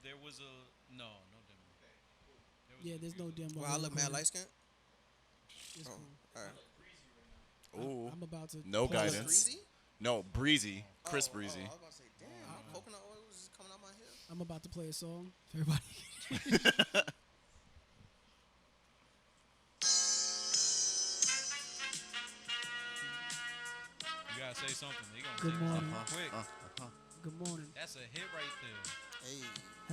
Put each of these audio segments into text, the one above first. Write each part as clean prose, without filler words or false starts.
there was a no demo. There was Yeah, no there's no music. demo. Well, I look mad light skinned. It's Oh, cool. all right. Ooh. I'm about to No pause. guidance. Breezy? No, breezy. Chris Oh, Breezy. I was about to say, damn, coconut oil was just coming out my hair. I'm about to play a song for everybody. You gotta say something. They gonna Good say morning. something quick. Good morning. That's a hit right there. Hey,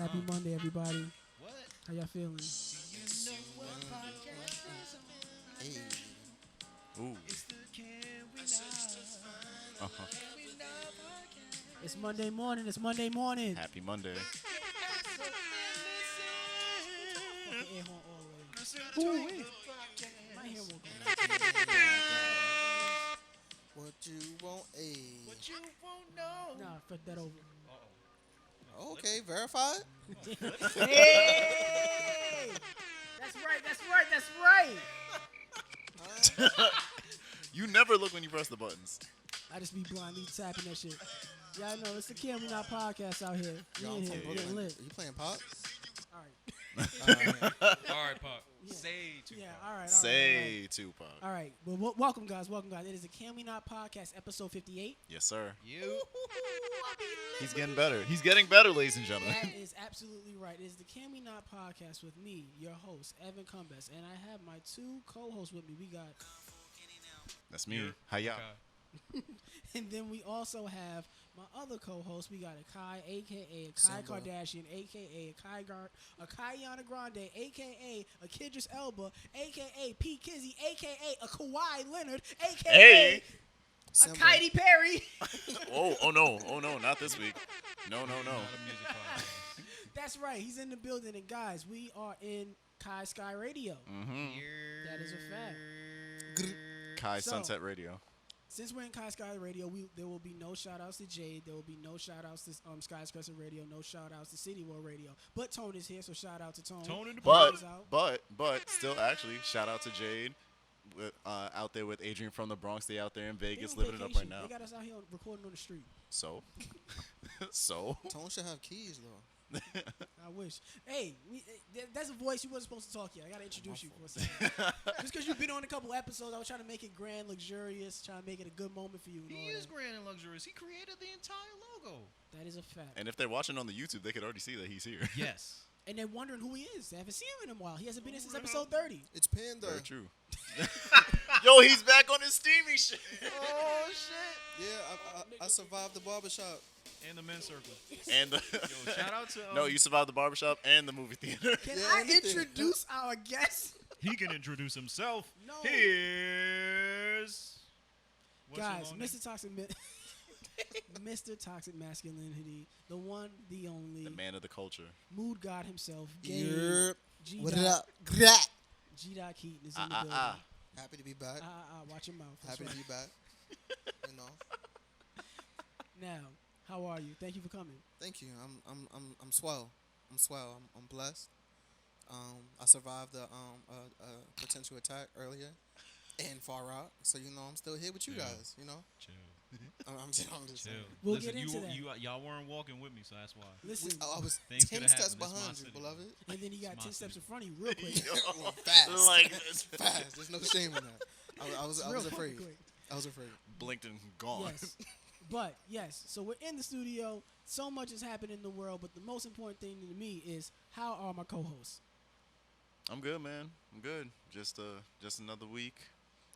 Happy Monday, everybody. What? How y'all feeling? You know what podcast is on? hey. Ooh. It's the Can We Not? Uh-huh. Can We Not podcast. It's Monday morning. It's Monday morning. Happy Monday. Fucking air horn all the way. Listen Ooh, to wait. the podcast. My hair won't go. What you want? Hey. What you won't know. Nah, fuck that over. Okay, verified. Hey! That's right. That's right. That's right. You never look when you press the buttons. I just be blindly tapping that shit. Y'all know it's the Can We Not podcast out here. We Yo, in I'm here from getting Brooklyn. lit. You playing pop? All right. All right, Pop. Yeah. Say to Yeah. Pop. All right. Say Tupac. All right. Well, welcome, guys. Welcome, guys. It is the Can We Not podcast, episode 58. Yes, sir. You. He's getting better. He's getting better, ladies and That gentlemen. is absolutely right. It is the Can We Not podcast with me, your host, Evan Combest, and I have my two co-hosts with me. We got, That's me. Here. Hi, y'all. Okay. and then we also have my other co-host. We got Akai, aka Akai Simba. Kardashian, aka Akaiana Grande, aka Akidris Elba, aka P Kizzy, aka a Kawhi Leonard, aka Hey. a Simba. Katy Perry. Oh no. Oh, no. Not this week. No. Not a music podcast. That's right. He's in the building, and guys, we are in Kai Sky Radio. Mm-hmm. That is a fact. Kai So- Sunset Radio. Since we're in Kai Sky Radio, there will be no shout outs to Jade. There will be no shout outs to Sky's Crescent Radio. No shout outs to City World Radio. But Tone is here, so shout out to Tone. Tone in the But, He's out. but, still, actually, shout out to Jade, out there with Adrian from the Bronx. They out there in They Vegas, on living it up vacation. right now. They got us out here recording on the street. So, Tone should have keys though. I wish. Hey, that's a voice you wasn't supposed to talk yet. I gotta introduce you for a second. Just because you've been on a couple episodes, I was trying to make it grand, luxurious, trying to make it a good moment for you. And He all is that. grand and luxurious. He created the entire logo. That is a fact. and if they're watching on the YouTube, they could already see that he's here. Yes. And they're wondering who he is. They haven't seen him in a while. He hasn't been in since episode 30. It's Panda. Very true. Yo, he's back on his steamy shit. Oh shit. Yeah, I survived the barbershop. And the men's circle. And Yo, shout out to. no, you survived the barbershop and the movie theater. Can Yeah, I anything. introduce our guest? He can introduce himself. No. Here's. What's your Guys, long name? Mr. Toxic Mr. Toxic Masculinity, the one, the only, The man of the culture. mood god himself, Gay Yep. G. What Dot- up? Grat. G. Dot Keaton is in the building. Happy to be back. Watch your mouth. That's Happy to right. be back. You know. Now, how are you? Thank you for coming. Thank you. I'm swell. I'm swell. I'm blessed. I survived the potential attack earlier in Far Rock, so you know I'm still here with you Yeah. guys. You know, Chill. I'm just Chill. saying. We'll Listen, get into that. y'all weren't walking with me, so that's why. Listen, I was Things 10 coulda steps happened. It's my behind you, city. beloved. and then you got It's 10 my steps in city. front of you real quick. Well, fast. Like, Fast. There's no shame in that. I was Real afraid. quick. I was afraid. blinked and gone. Yes. But, yes, so we're in the studio. So much has happened in the world, but the most important thing to me is how are my co-hosts? I'm good, man. I'm good. Just another week.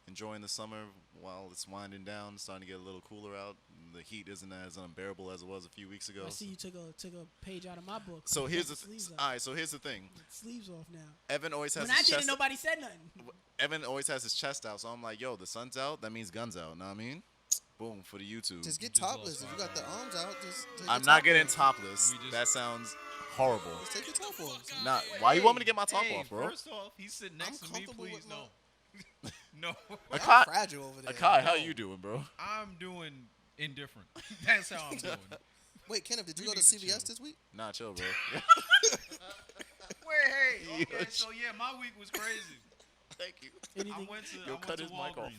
Enjoying the summer while it's winding down. It's starting to get a little cooler out. The heat isn't as unbearable as it was a few weeks ago. I see you took a page out of my book. So Got here's the sleeves all off. right. So here's the thing. Sleeves off now. Evan always has When I his did it, chest. nobody said nothing. Evan always has his chest out. So I'm like, yo, the sun's out. That means guns out. Know what I mean? Boom for the YouTube. Just get just lost topless. If you fire. got the arms out, just take I'm your not top getting off. topless. We just- That sounds horrible. Just take your top off. Not. Why you want me to get my top Hey, off, bro? First off, he's sitting next I'm to me. comfortable Please, with my- no. I'm Akai, fragile over there. Akai, how you doing, bro? I'm doing indifferent. That's how I'm doing. Wait, Kenneth, did you We go to need to CVS chill. this week? Nah, chill, bro. Wait, hey. Okay, so yeah, my week was crazy. Thank you. I Anything? went to Yo, cut Walgreens. his mic off.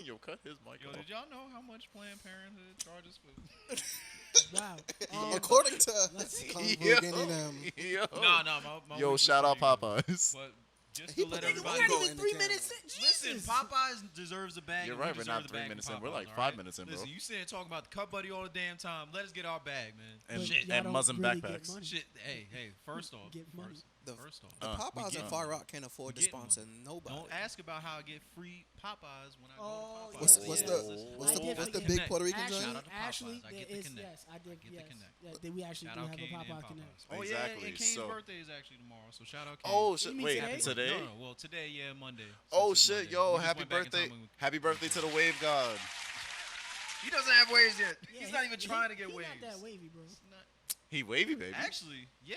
Yo, cut his mic Yo, off. did y'all know how much Planned Parenthood charges for? Wow. According to let's- Comic Yo, Book Getting them, yo. My Yo, week was shout out pretty good. Popeyes. But just He to put let the Nigga, we're everybody not logo even in the 3 camera. minutes in. listen, Jesus. Popeyes deserves a bag. You're and we right, we're deserve not the 3 bag minutes from in. We're Popeyes, like all 5 right? minutes in, bro. Listen, you sitting talking about the Cut Buddy all the damn time. Let us get our bag, man. And, But Shit, y'all and don't Muslim really get backpacks. money. shit. Hey. First off, Get money. First off, the we Popeyes get and money. Far Rock can't afford to We get sponsor money. nobody. don't ask about how I get free Popeyes when I Oh, go to Popeyes. What's yeah. what's Yeah. the Listen, what's I the did what's the forget. big Connect. Puerto Rican Actually, joint? Shout out to actually, Popeyes. I there get the is Connect. yes, I did get the yes. Connect. We actually Shout do out have Kane a and Popeye Connect. Popeyes. Oh Exactly, yeah, and Kane's so- birthday is actually tomorrow, so shout out Kane. Oh shit! You mean Wait, today? today? No, well today, yeah, Monday. Oh Since it's shit, Monday. yo! We just Happy went back in birthday! time when Happy birthday to the Wave God. he doesn't have waves yet. Yeah, He's not even trying to get he waves. Not that wavy, bro. He wavy, baby. Actually, yeah.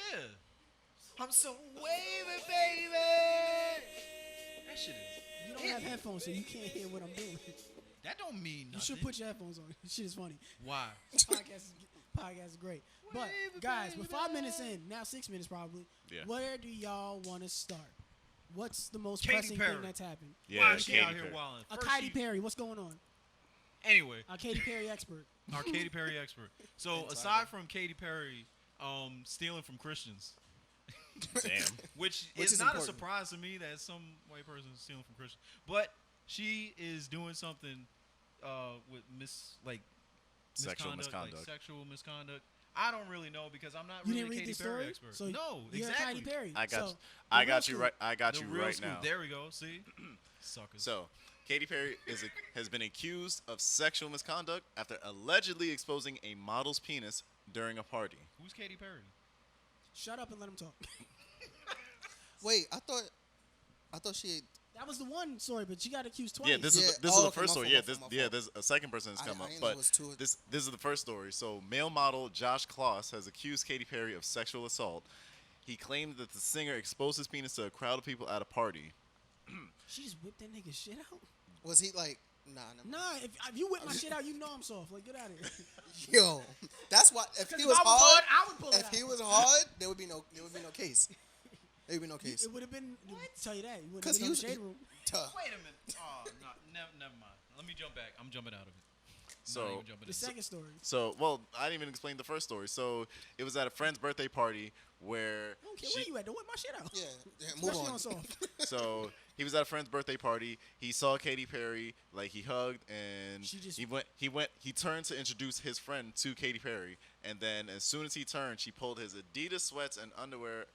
I'm so wavy, baby. That shit is. You don't have headphones, so you can't hear what I'm doing. That don't mean nothing. You should put your headphones on. This shit is funny. Why? Podcast is great. But guys, we're 5 minutes in, now 6 minutes probably. Yeah. Where do y'all want to start? What's the most Katy pressing Perry. thing that's happened? Yeah, Why is she Katy out here Perry. wilding? A First Katy she- Perry, what's going on? Anyway, A Katy Perry expert. our Katy Perry expert. So aside from Katy Perry, stealing from Christians, Damn. which Which is is not important. a surprise to me that some white person is stealing from Christians, but she is doing something with Sexual like misconduct. sexual misconduct. I don't really know because I'm not You really didn't a read Katy the Perry story? expert. So No, you're exactly. Katy Perry. I got So, you. I the got real you scoop. right. I got The you real right scoop. now. There we go. See, suckers. So, Katy Perry has been accused of sexual misconduct after allegedly exposing a model's penis during a party. Who's Katy Perry? Shut up and let him talk. Wait, I thought she. That was the one story, but you got accused twice. Yeah, this Yeah. is the Oh, the okay, first my story. fault, Yeah, my this fault, my yeah, fault. there's a second person that's I- come I up, didn't know but it was two. this is the first story. So, male model Josh Kloss has accused Katy Perry of sexual assault. He claimed that the singer exposed his penis to a crowd of people at a party. She just whipped that nigga shit out. Was he like? Nah, nah. Nah, if you whip my shit out, you know I'm soft. Like, get out of here. Yo, that's why. If 'Cause he if was I was hard, I would pull it if out. he was hard, there would be no case. There would be no case. It would have been. Tell you that. You wouldn't 'Cause have been he in was- the shade room. Tuh. Wait a minute. Oh, no, never mind. Let me jump back. I'm jumping out of it. So, Not even jumping The in. second story. well, I didn't even explain the first story. So, it was at a friend's birthday party where I don't care where you at. Don't whip my shit out. Yeah, move Especially on. on soft. So he was at a friend's birthday party. He saw Katy Perry, like he hugged, and She just- he turned to introduce his friend to Katy Perry, and then as soon as he turned, she pulled his Adidas sweats and underwear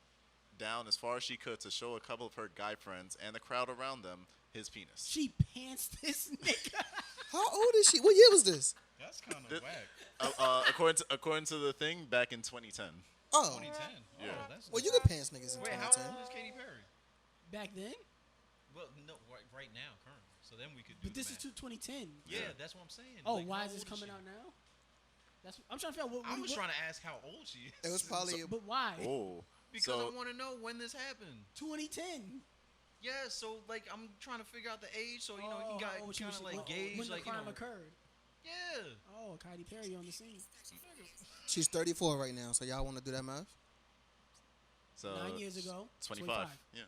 down as far as she could to show a couple of her guy friends and the crowd around them his penis. She pants this nigga. How old is she? What year was this? That's kind of Th- whack. according to the thing, back in 2010. Oh, 2010. Yeah. Oh, that's well, you can pants niggas in Wait, how 2010. old is Katy Perry? Back then, Well, no, right now, currently. So then we could do but this the is math. 2010. Yeah, that's what I'm saying. Oh, Like, why how is this old coming she? out now? That's I'm trying to figure out what. I was trying to ask how old she is. It was probably. But why? Oh, Because so I want to know when this happened. 2010. Yeah, so like I'm trying to figure out the age, so you know Oh, he got how old she kind was- of like when- gauge, when the like you crime know. occurred. Yeah. Oh, Katy Perry on the scene. She's 34 right now, so y'all want to do that math? so 9 years ago. 25. Yeah.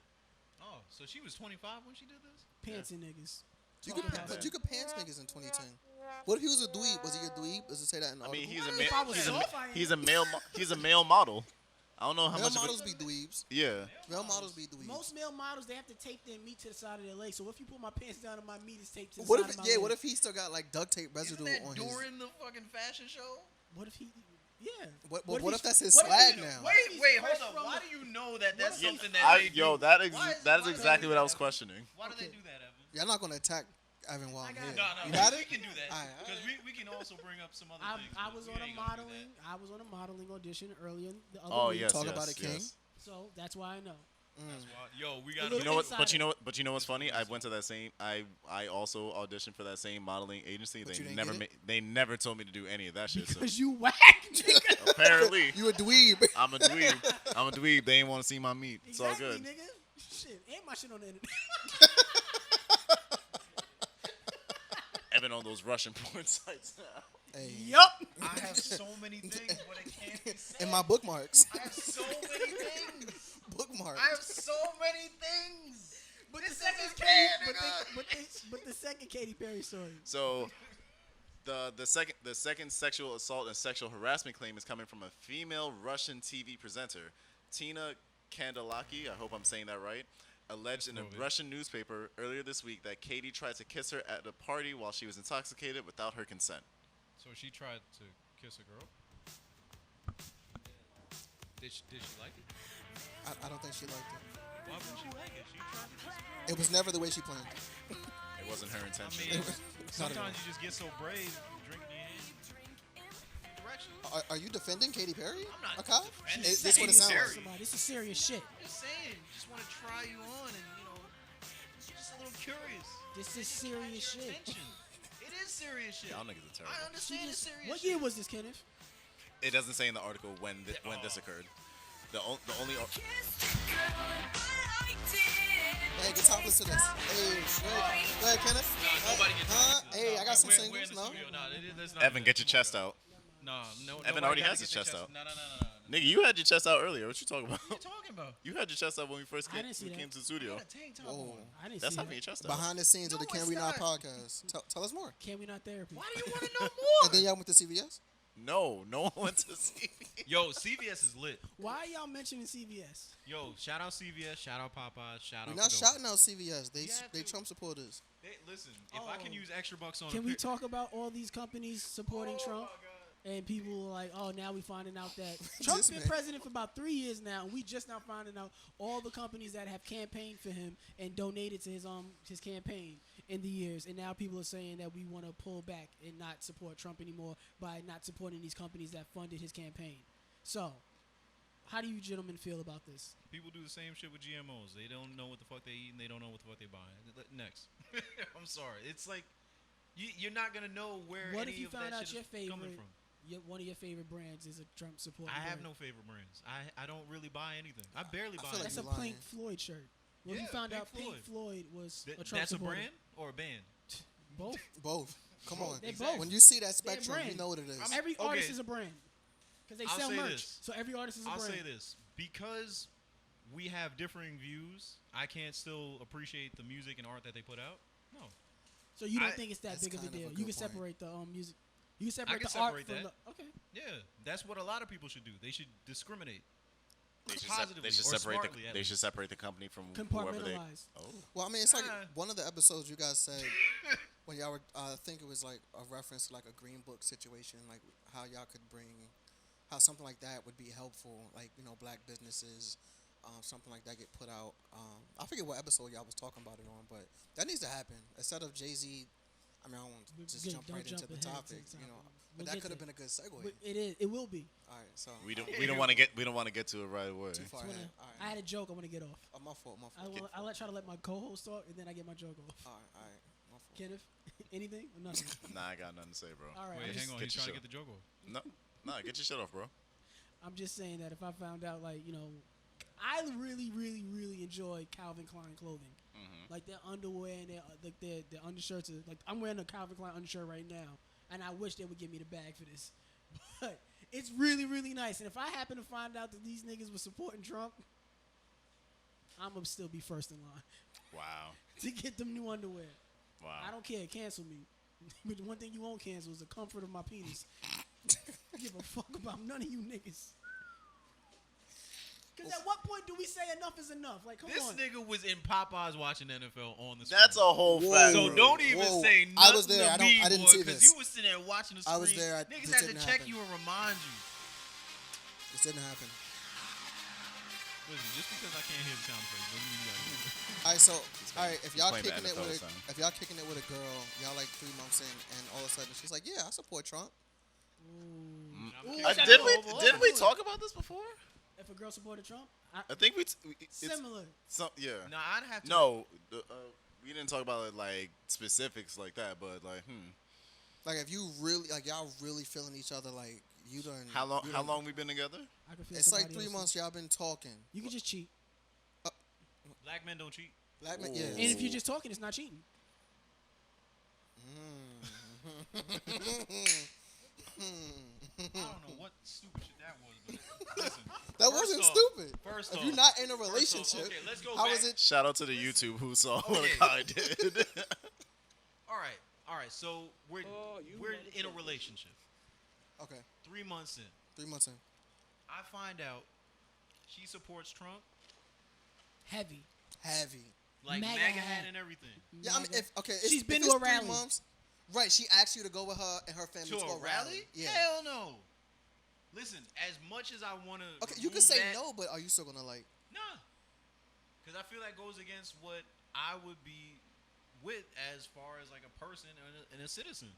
Oh, so she was 25 when she did this? Pantsing niggas. You Talk could, about but it. you could pants niggas in 2010. What if he was a dweeb? Was he a dweeb? Does it say that in the I mean, article? he's a If I was he's soft, I a am. he's a male he's a male model. I don't know how Male much. models Of be it, dweebs. yeah. Male models be dweebs. Most male models, they have to tape their meat to the side of their leg. So if you pull my pants down and my meat is taped to the What side if? of my Yeah. leg. What if he still got like duct tape Isn't residue that on his? during the fucking fashion show? What if he? Yeah. What he's- if that's his what if swag he- now? what if he's Wait, fresh hold from up. Why the- do you know that that's Yeah, something that they do? That Why is- is why do exactly they what do I was that? questioning. Why do they Okay. do that, Evan? Y'all not gonna attack Evan while I I'm got here. it. No, You got we it? can do that All right, because we can also bring up some other I, things. I but was we on a ain't gonna do modeling. that. I was on a modeling audition earlier the other Oh week. yes, Talk yes, about a king. yes. So that's why I know. That's why. Yo, we A got little You know what? insider. But you know what's funny? I went to that same. I also auditioned for that same modeling agency. But you They didn't never get it? they never told me to do any of that shit. So Because you whack, nigga. apparently, You a dweeb. I'm a dweeb. I'm a dweeb. They ain't want to see my meat. It's all Exactly, good. nigga. Shit, ain't my shit on the internet. Evan on those Russian porn sites now. Hey, Yup. I have so many things, but it can't be said. in my bookmarks. I have so many things. Bookmarks. I have so many things. But This the second is Katy, fair, but the second Katy Perry story. So the second sexual assault and sexual harassment claim is coming from a female Russian TV presenter, Tina Kandelaki. I hope I'm saying that right. Alleged in a Russian newspaper earlier this week that Katy tried to kiss her at a party while she was intoxicated without her consent. So she tried to kiss a girl. Did she like it? I don't think she liked it. Why wouldn't she like it? She tried to kiss a girl. It was never the way she planned. It wasn't her I intention. mean, Not at all. sometimes you just get so brave, you drink in your hand. Direction. Are you defending Katy Perry? I'm not Okay. defending This what it Katy sounds Perry. like. Somebody, this is serious shit. I'm just saying, just want to try you on and, just a little curious. This is serious shit. Attention. It is serious shit. Y'all niggas are terrible. I understand it's serious What shit. year was this, Kenneth? It doesn't say in the article when this occurred. The only Hey, get topless to this. Hey, go ahead, Kenneth. Nobody gets Hey, I got some We're in singles. the No. studio. Nah, that's not Evan, it. get your chest out. No. Evan nobody already gotta has his get their chest out. No. Nigga, you had your chest out earlier. What you talking about? What you talking about? You had your chest out when we first I came, didn't see that. came to the studio. What a tank top Whoa. on. I didn't That's see having that. your chest out. Behind the scenes of No, the Can it's We Not not. podcast. Tell us more. Can we not therapy? Why do you want to know more? And then y'all went to CVS? No one went to see. Yo, CVS is lit. Why are y'all mentioning CVS? Yo, shout out CVS, shout out Popeyes, shout We're out. not Qdoba. shouting out CVS. You have They to. Trump supporters. Hey, listen, if I can Oh. use extra bucks on Can a we pic- talk about all these companies supporting Oh Trump? my God. And people are like, oh, now we finding out that Trump's been man. president for about 3 years now, and we just now finding out all the companies that have campaigned for him and donated to his campaign in the years. And now people are saying that we want to pull back and not support Trump anymore by not supporting these companies that funded his campaign. So, how do you gentlemen feel about this? People do the same shit with GMOs. They don't know what the fuck they eat and they don't know what the fuck they buy. Next. I'm sorry. It's like you're not gonna know where What any if you of found that out shit your is coming favorite, from. one of your favorite brands is a Trump supporting I have brand? no favorite brands. I don't really buy anything. I barely buy feel like That's a anything. you're Pink lying. Floyd shirt. What if you Yeah, found Pink out Pink Floyd was a Trump That's a supporter? brand or a band? Both. Both. Come on. They both. When you see that They're spectrum, you brand. know what it is. Every Okay. artist is a brand because they I'll sell say merch. this. So every artist is a I'll brand. say this. Because we have differing views, I can't still appreciate the music and art that they put out. No. So you don't I- think it's that That's big of a kind of a deal? good You can point. separate the music. You can separate can the art separate from that. the. Okay. Yeah, that's what a lot of people should do. They should discriminate. They should, Positively they should or separate smartly, at they least. should separate the company from whoever they. Compartmentalize. Oh, Well, I mean, it's like Ah. one of the episodes you guys said when y'all were, I think it was like a reference to like a Green Book situation, like how y'all could bring, how something like that would be helpful, like, you know, black businesses, something like that get put out. I forget what episode y'all was talking about it on, but that needs to happen. Instead of Jay-Z, I mean, I don't want to just jump Don't right into jump the ahead to topic, the you know, topic. but We'll that get could have there. been a good segue. But it is. It will be. All right, so we don't want to get to it right away. too far Just ahead. wanna- All I right. had a joke I want to get off. Oh, my fault. I try to let my co-host talk and then I get my joke off. All right. My fault. Kenneth, anything? Or nothing? Nah, I got nothing to say, bro. All right. Wait, I'm hang just, on. get He's your trying to shit get the joke off. No, nah, get your shit off, bro. I'm just saying that if I found out, like, you know, I really, really, really enjoy Calvin Klein clothing. Like their underwear and their undershirts. Like I'm wearing a Calvin Klein undershirt right now, and I wish they would give me the bag for this. But it's really, really nice. And if I happen to find out that these niggas were supporting Trump, I'm gonna still be first in line Wow. to get them new underwear. Wow. I don't care. Cancel me. But the one thing you won't cancel is the comfort of my penis. Give a fuck about none of you niggas. Because at what point do we say enough is enough? Like, come This on. nigga was in Popeyes watching NFL on the screen. That's a whole Whoa. fact. So bro. don't even Whoa. say nothing I was there. to me, I didn't boy, see because this. you was sitting there watching the screen. I was there. Niggas This had to didn't check happen. you and remind you. This didn't happen. Listen, just because I can't hear the sound effects doesn't mean you gotta hear it. All right, so if y'all playing the kicking it NFL with sound. if y'all kicking it with a girl, y'all like 3 months in, and all of a sudden she's like, yeah, I support Trump. Ooh, Didn't we talk about this before? If a girl supported Trump, I think it's similar. yeah. No, I'd have to. No, we didn't talk about it like specifics like that, but like, Like if you really like y'all really feeling each other, like you done. how long? you How done- long we been together? I can feel It's like somebody 3 else. months y'all been talking. You can just cheat. Black men don't cheat. Black man, Ooh. yeah. And if you're just talking, it's not cheating. I don't know what stupid shit that was, but listen, That First wasn't off- stupid. first If off- you're not in a first off, relationship, okay, let's go how back. is it? Shout out to the YouTube who saw what Okay. Akai did. All right. So we're in a relationship. Okay, 3 months in, 3 months in. I find out she supports Trump, Heavy. Heavy. like MAGA MAGA hat. hat and everything. Yeah, I mean, Mega. She's if been it's to a 3 rally. months, right? She asked you to go with her and her family To to a rally? Yeah. Hell no. Listen, as much as I want to, Okay, you can say that, no, but are you still gonna like? Nah, because I feel that goes against what I would be with as far as like a person and a citizen.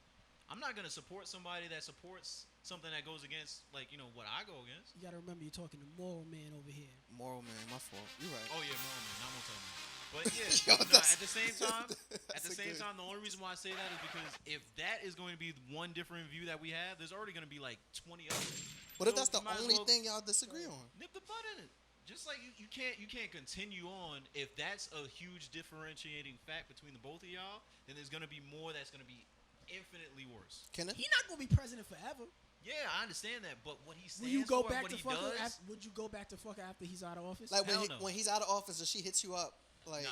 I'm not gonna support somebody that supports something that goes against like what I go against. You gotta remember, you're talking to moral man over here. Moral man, my fault. You're right. Oh yeah, no, man, not more time. But yeah, Yo, no, that's- at the same time, that's a good- the only reason why I say that is because if that is going to be one different view that we have, there's already going to be like 20 others. But if So that's the you might as only well thing y'all disagree on, nip the butt in it. Just like you can't continue on if that's a huge differentiating fact between the both of y'all, then there's going to be more that's going to be infinitely worse. Kenneth? He not gonna be president forever. Yeah, I understand that, but what he stands Will you go for, back what to he fuck her? does, Would you go back to fuck her after he's out of office? Like Hell no. when he's out of office and she hits you up, like, nah,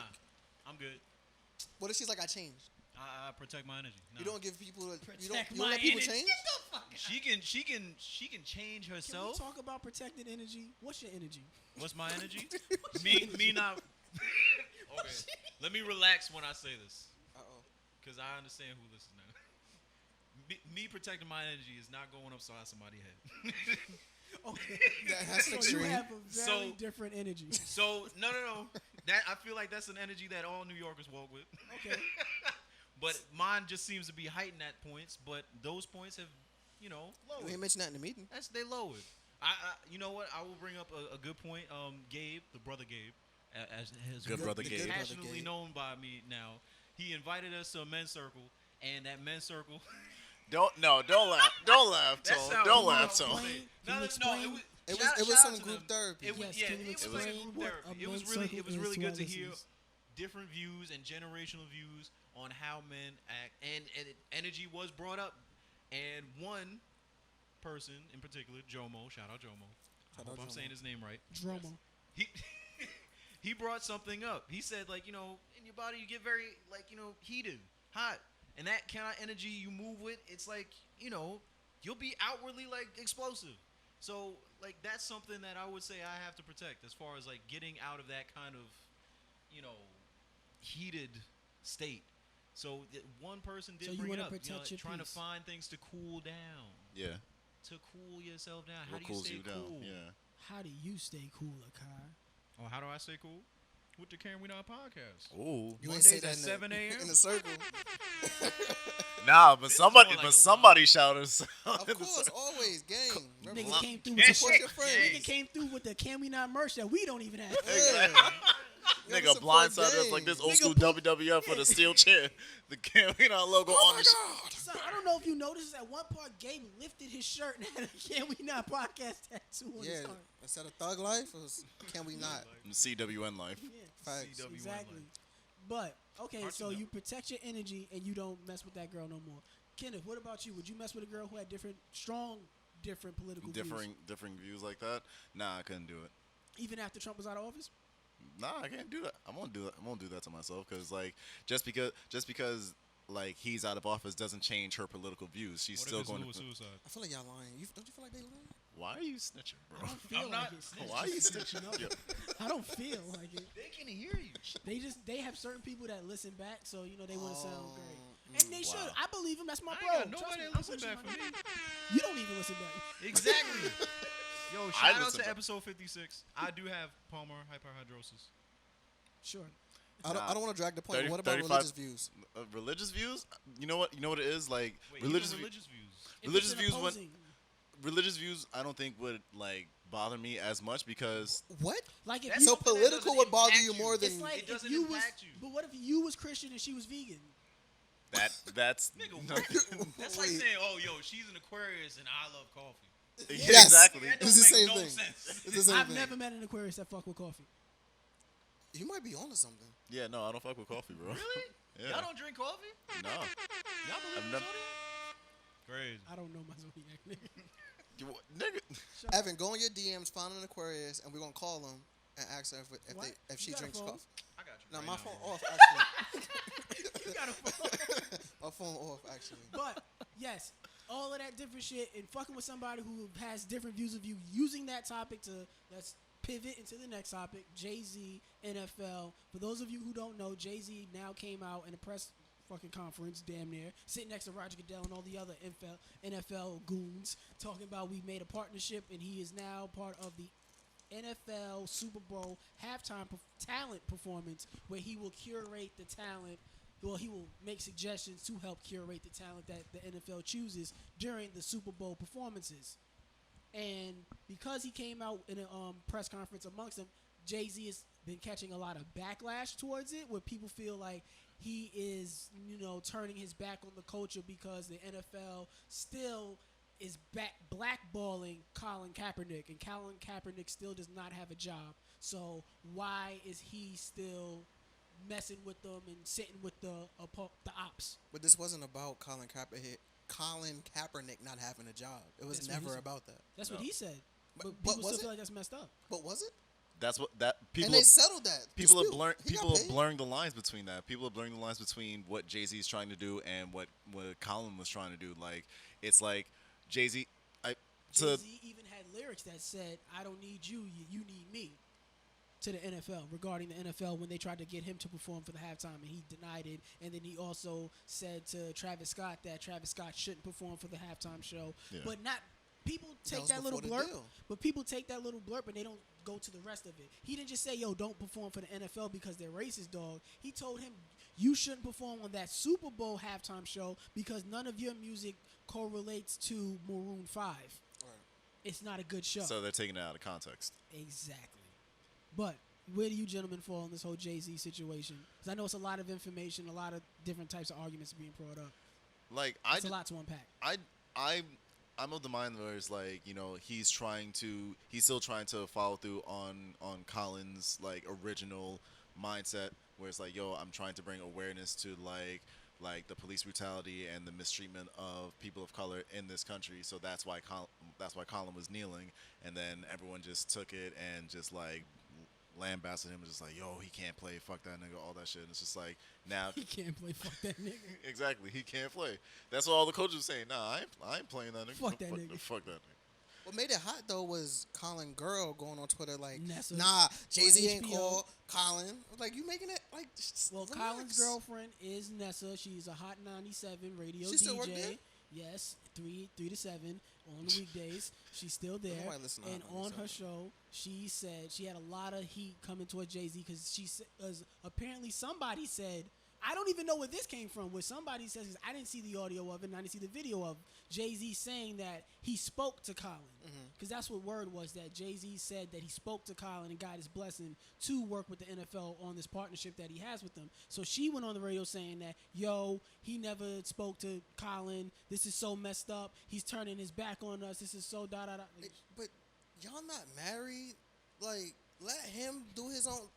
I'm good. what if she's like, I changed? I protect my energy. Nah. You don't give people, you don't Protect let my people energy. change. Get the fuck out. She can change Can we herself. talk about protected energy? What's your energy? What's my energy? me not. Okay, let me relax when I say this, Uh-oh. because I understand who listens now. Me protecting my energy is not going upside somebody's head. Okay. That's So you extreme. have a very So- different energy. So no. That I feel like that's an energy that all New Yorkers walk with. Okay. But mine just seems to be heightened at points. But those points have, You lowered. ain't mentioned that in the meeting. They lowered. You know what? I will bring up a good point. Gabe, the brother Gabe, as has Good brother the Gabe. good brother passionately Gabe. known by me now. He invited us to a men's circle, and that men's circle. Don't laugh. Don't laugh, That Tone. sounds Don't wild. laugh, Tone. Can you explain? It shout was out some to group them. therapy. It was, Yes, yeah, can you it was like a explain group what therapy. a It was men's really, circle it was is really to our good to hear listeners? different views and generational views on how men act, and energy was brought up, and one person in particular, Jomo, shout out Jomo. I Shout hope out I'm Jomo. saying his name right. Drama. He he brought something up. He said, like, in your body you get very, like, heated, hot, and that kind of energy you move with, it's like, you'll be outwardly like explosive. So like that's something that I would say I have to protect as far as like getting out of that kind of, heated state. So one person did So you bring it wanna up, protect your trying peace. to find things to cool down, Yeah. to cool yourself down. How What do you cools stay you cool? down? Yeah. How do you stay cool, Akai? Oh, how do I stay cool? With the Can We Not podcast. Ooh. You ain't say Mondays that at 7 a.m.? in the circle. Nah, but This is somebody, more like but a somebody shouted. Of course, always game. Nigga came through Yeah, with Support your the friends. nigga came through with the Can We Not merch that we don't even have. Yeah. You Nigga gotta support blindsided us like game. this old Nigga school put- WWF with a steel chair. The Can We Not logo Oh on my the god! Son, I don't know if you noticed at one part Gabe lifted his shirt and had a Can We Not podcast tattoo on his Yeah, heart. instead of Thug Life, it was Can We Not? CWN life. Yeah. Facts. CW1 Exactly. life. But okay, Aren't so you you protect your energy and you don't mess with that girl no more. Kenneth, what about you? Would you mess with a girl who had strong political views, Differing views like that. Nah, I couldn't do it. even after Trump was out of office? Nah, I can't do that. I won't do that. I won't do that to myself because like just because like he's out of office doesn't change her political views. She's What still if it's going Louis to. suicide? I feel like y'all lying. Don't you feel like they lying? Why are you snitching, I bro? don't feel I'm like not- it's Why are you snitching up. snitching? I don't feel like it. They can hear you. They have certain people that listen back, so they want to sound great, Mm, and they should. wow. I believe him. That's my I bro. ain't got Trust nobody me, that I'm listen with you, back my for me. nigga. You don't even listen back. Exactly. Yo, I shout out listen to back. episode 56. I do have Palmer hyperhidrosis. Sure. I don't want to drag the point. 30, but what about 35 religious views? Religious views? You know what? You know what it is like Wait, religious even views. religious views. If Religious it's an views when- opposing- Religious views, I don't think would like bother me as much because What? like if That's you, So something that political doesn't would bother impact you you. more than it's like It if doesn't you was. impact you. But what if you was Christian and she was vegan? that's Nigga, no- what? That's like Wait. saying, oh, yo, she's an Aquarius and I love coffee. Yeah, Yes. exactly. That It's the don't same make no thing. sense. It's the same I've thing. never met an Aquarius that fuck with coffee. You might be onto something. Yeah, no, I don't fuck with coffee, bro. Really? Yeah. Y'all don't drink coffee? No. Y'all believe I've in never- zodiac? Crazy. I don't know my zodiac. Nigga. Nigga. Evan, go in your DMs, find an Aquarius, and we're gonna call them and ask her What? if she You got a drinks phone? coffee. I got you. Now right my now. phone off actually. You got a phone. My phone off actually. But yes, all of that different shit and fucking with somebody who has different views of you, using that topic to let's pivot into the next topic. Jay-Z, NFL. For those of you who don't know, Jay-Z now came out in a press fucking conference, damn near, sitting next to Roger Goodell and all the other NFL goons, talking about we made a partnership and he is now part of the NFL Super Bowl halftime talent performance where he will curate the talent. Well, he will make suggestions to help curate the talent that the NFL chooses during the Super Bowl performances. And because he came out in a press conference amongst them, Jay-Z has been catching a lot of backlash towards it, where people feel like he is, turning his back on the culture because the NFL still is blackballing Colin Kaepernick, and Colin Kaepernick still does not have a job. So why is he still messing with them and sitting with the ops? But this wasn't about Colin Kaepernick not having a job. It was That's what he never said. about that. That's what he said. But But people was still it? feel like that's messed up. But was it? That's what that people. And they settled that. People are dispute. blurring. He got People are paid. blurring the lines between that. People are blurring the lines between what Jay Z is trying to do and what Colin was trying to do. Like it's like Jay Z. Jay-Z even had lyrics that said, "I don't need you, you need me," to the NFL regarding the NFL when they tried to get him to perform for the halftime, and he denied it. And then he also said to Travis Scott that Travis Scott shouldn't perform for the halftime show. Yeah. But not people take was that little before the blurb, deal. but people take that little blurb and they don't go to the rest of it. He didn't just say, "Yo, don't perform for the NFL because they're racist, dog." He told him, "You shouldn't perform on that Super Bowl halftime show because none of your music correlates to Maroon 5. Right. It's not a good show." So they're taking it out of context. Exactly. But where do you gentlemen fall in this whole Jay-Z situation? Because I know it's a lot of information, a lot of different types of arguments being brought up. Like It's a lot to unpack. I'm of the mind where it's like he's still trying to follow through on Colin's like original mindset where it's like I'm trying to bring awareness to like the police brutality and the mistreatment of people of color in this country. So that's why Colin was kneeling, and then everyone just took it and just like lambasted him, just like he can't play, fuck that nigga, all that shit. And it's just like now He can't play fuck that nigga. exactly, he can't play. That's what all the coaches were saying. Nah, I ain't playing that nigga. Fuck that nigga. Fuck that nigga. What made it hot though was Colin Girl going on Twitter like, Nessa. "Nah, Jay-Z ain't HBO. called Colin." Like, you making it like? Well, relax. Colin's girlfriend is Nessa. She's a Hot 97 radio She DJ. still work there? Yes, 3 to 7 on the weekdays. She's still there. Nobody listen to And Hot on her 97. show, she said she had a lot of heat coming towards Jay-Z because apparently somebody said, I don't even know where this came from, where somebody says, I didn't see the audio of it and I didn't see the video of Jay-Z saying that he spoke to Colin. Because that's what word was, that Jay-Z said that he spoke to Colin and got his blessing to work with the NFL on this partnership that he has with them. So she went on the radio saying that, he never spoke to Colin. This is so messed up. He's turning his back on us. This is so da-da-da. But y'all not married. Like, let him do his own.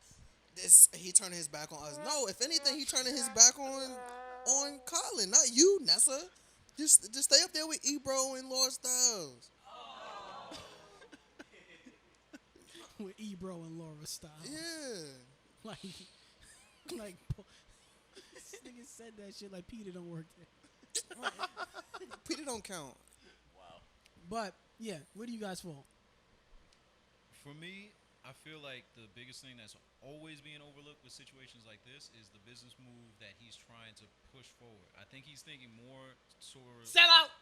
He turning his back on us. No, if anything, he turning his back on Colin, not you, Nessa. Just stay up there with Ebro and Lord Styles. With Ebro and Laura style. Yeah. Like, this nigga said that shit like Peter don't work there. Peter don't count. But, yeah, where do you guys fall? For me, I feel like the biggest thing that's always being overlooked with situations like this is the business move that he's trying to push forward. I think he's thinking more towards. Sell out!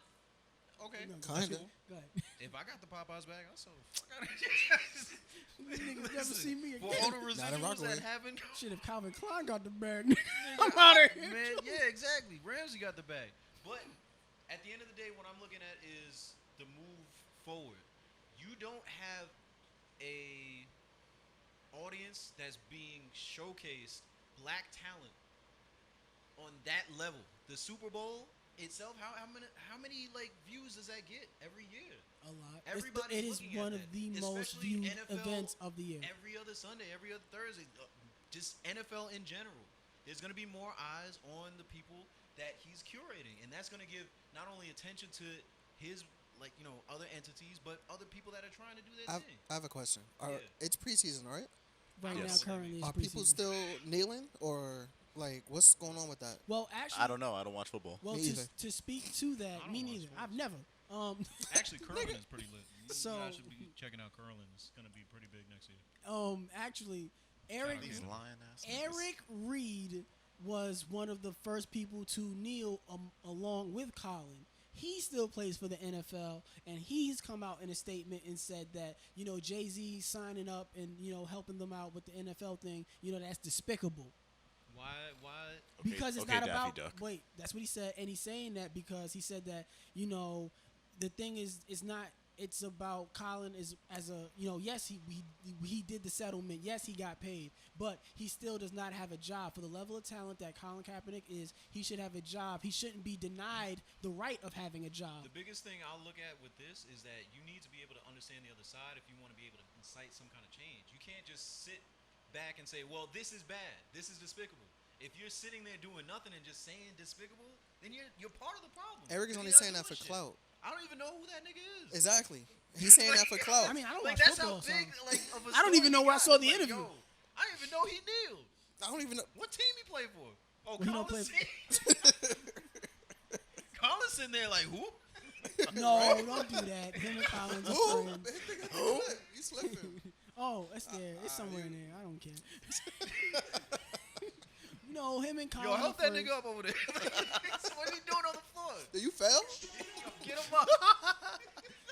Okay. No, Kinda. Go ahead. If I got the Popeyes bag, I'll sell the fuck out of These niggas never see me For again. all the Not in residuals Rockaway. that haven't. Shit, if Calvin Klein got the bag, I'm out of here. Man, yeah, exactly. Ramsey got the bag. But at the end of the day, what I'm looking at is the move forward. You don't have a audience that's being showcased black talent on that level. The Super Bowl itself, how many like views does that get every year? A lot. Everybody's It is looking at one of that. the most Especially viewed NFL events of the year. Every other Sunday, every other Thursday, just NFL in general. There's going to be more eyes on the people that he's curating, and that's going to give not only attention to his like other entities, but other people that are trying to do their I thing. have a question. Yeah. It's preseason, right? Right Yes. now, currently, it's Are people preseason. still kneeling, or like what's going on with that? Well, I actually, don't know. I don't watch football. well, Me either. to speak to I that, don't me watch neither. sports. I've never. Actually, curling is pretty lit. You So- guys should be checking out curling. It's gonna be pretty big next year. Actually, Eric These lying ass. Eric Reed was one of the first people to kneel along with Colin. He still plays for the NFL, and he's come out in a statement and said that Jay-Z signing up and helping them out with the NFL thing, that's despicable. Why? Because it's okay, not Daffy about. Duck. Wait, that's what he said, and he's saying that because he said that the thing is, it's not. It's about Colin as a yes he did the settlement, yes he got paid, but he still does not have a job. For the level of talent that Colin Kaepernick is, he should have a job. He shouldn't be denied the right of having a job. The biggest thing I'll look at with this is that you need to be able to understand the other side if you want to be able to incite some kind of change. You can't just sit back and say, well, this is bad, this is despicable. If you're sitting there doing nothing and just saying despicable, then you're part of the problem. Eric is You're only not saying that doing for shit. clout. I don't even know who that nigga is. Exactly. He's saying that for clout. I mean, I don't Like watch that's football, how big so like of a I don't story even know he where I got. saw It's the like, interview. yo, I didn't even know he kneeled. I don't even know. What team he play for? Oh, Well, he don't Colin's play- team. Colin's in there like who? no, don't do that. Him and Collins are Who? friends. You slipping. Oh, it's there. It's somewhere in there. I don't care. Him and Collins. Yo, help are that friends. nigga up over there. What are you doing on the floor? Did you fail? Get him up.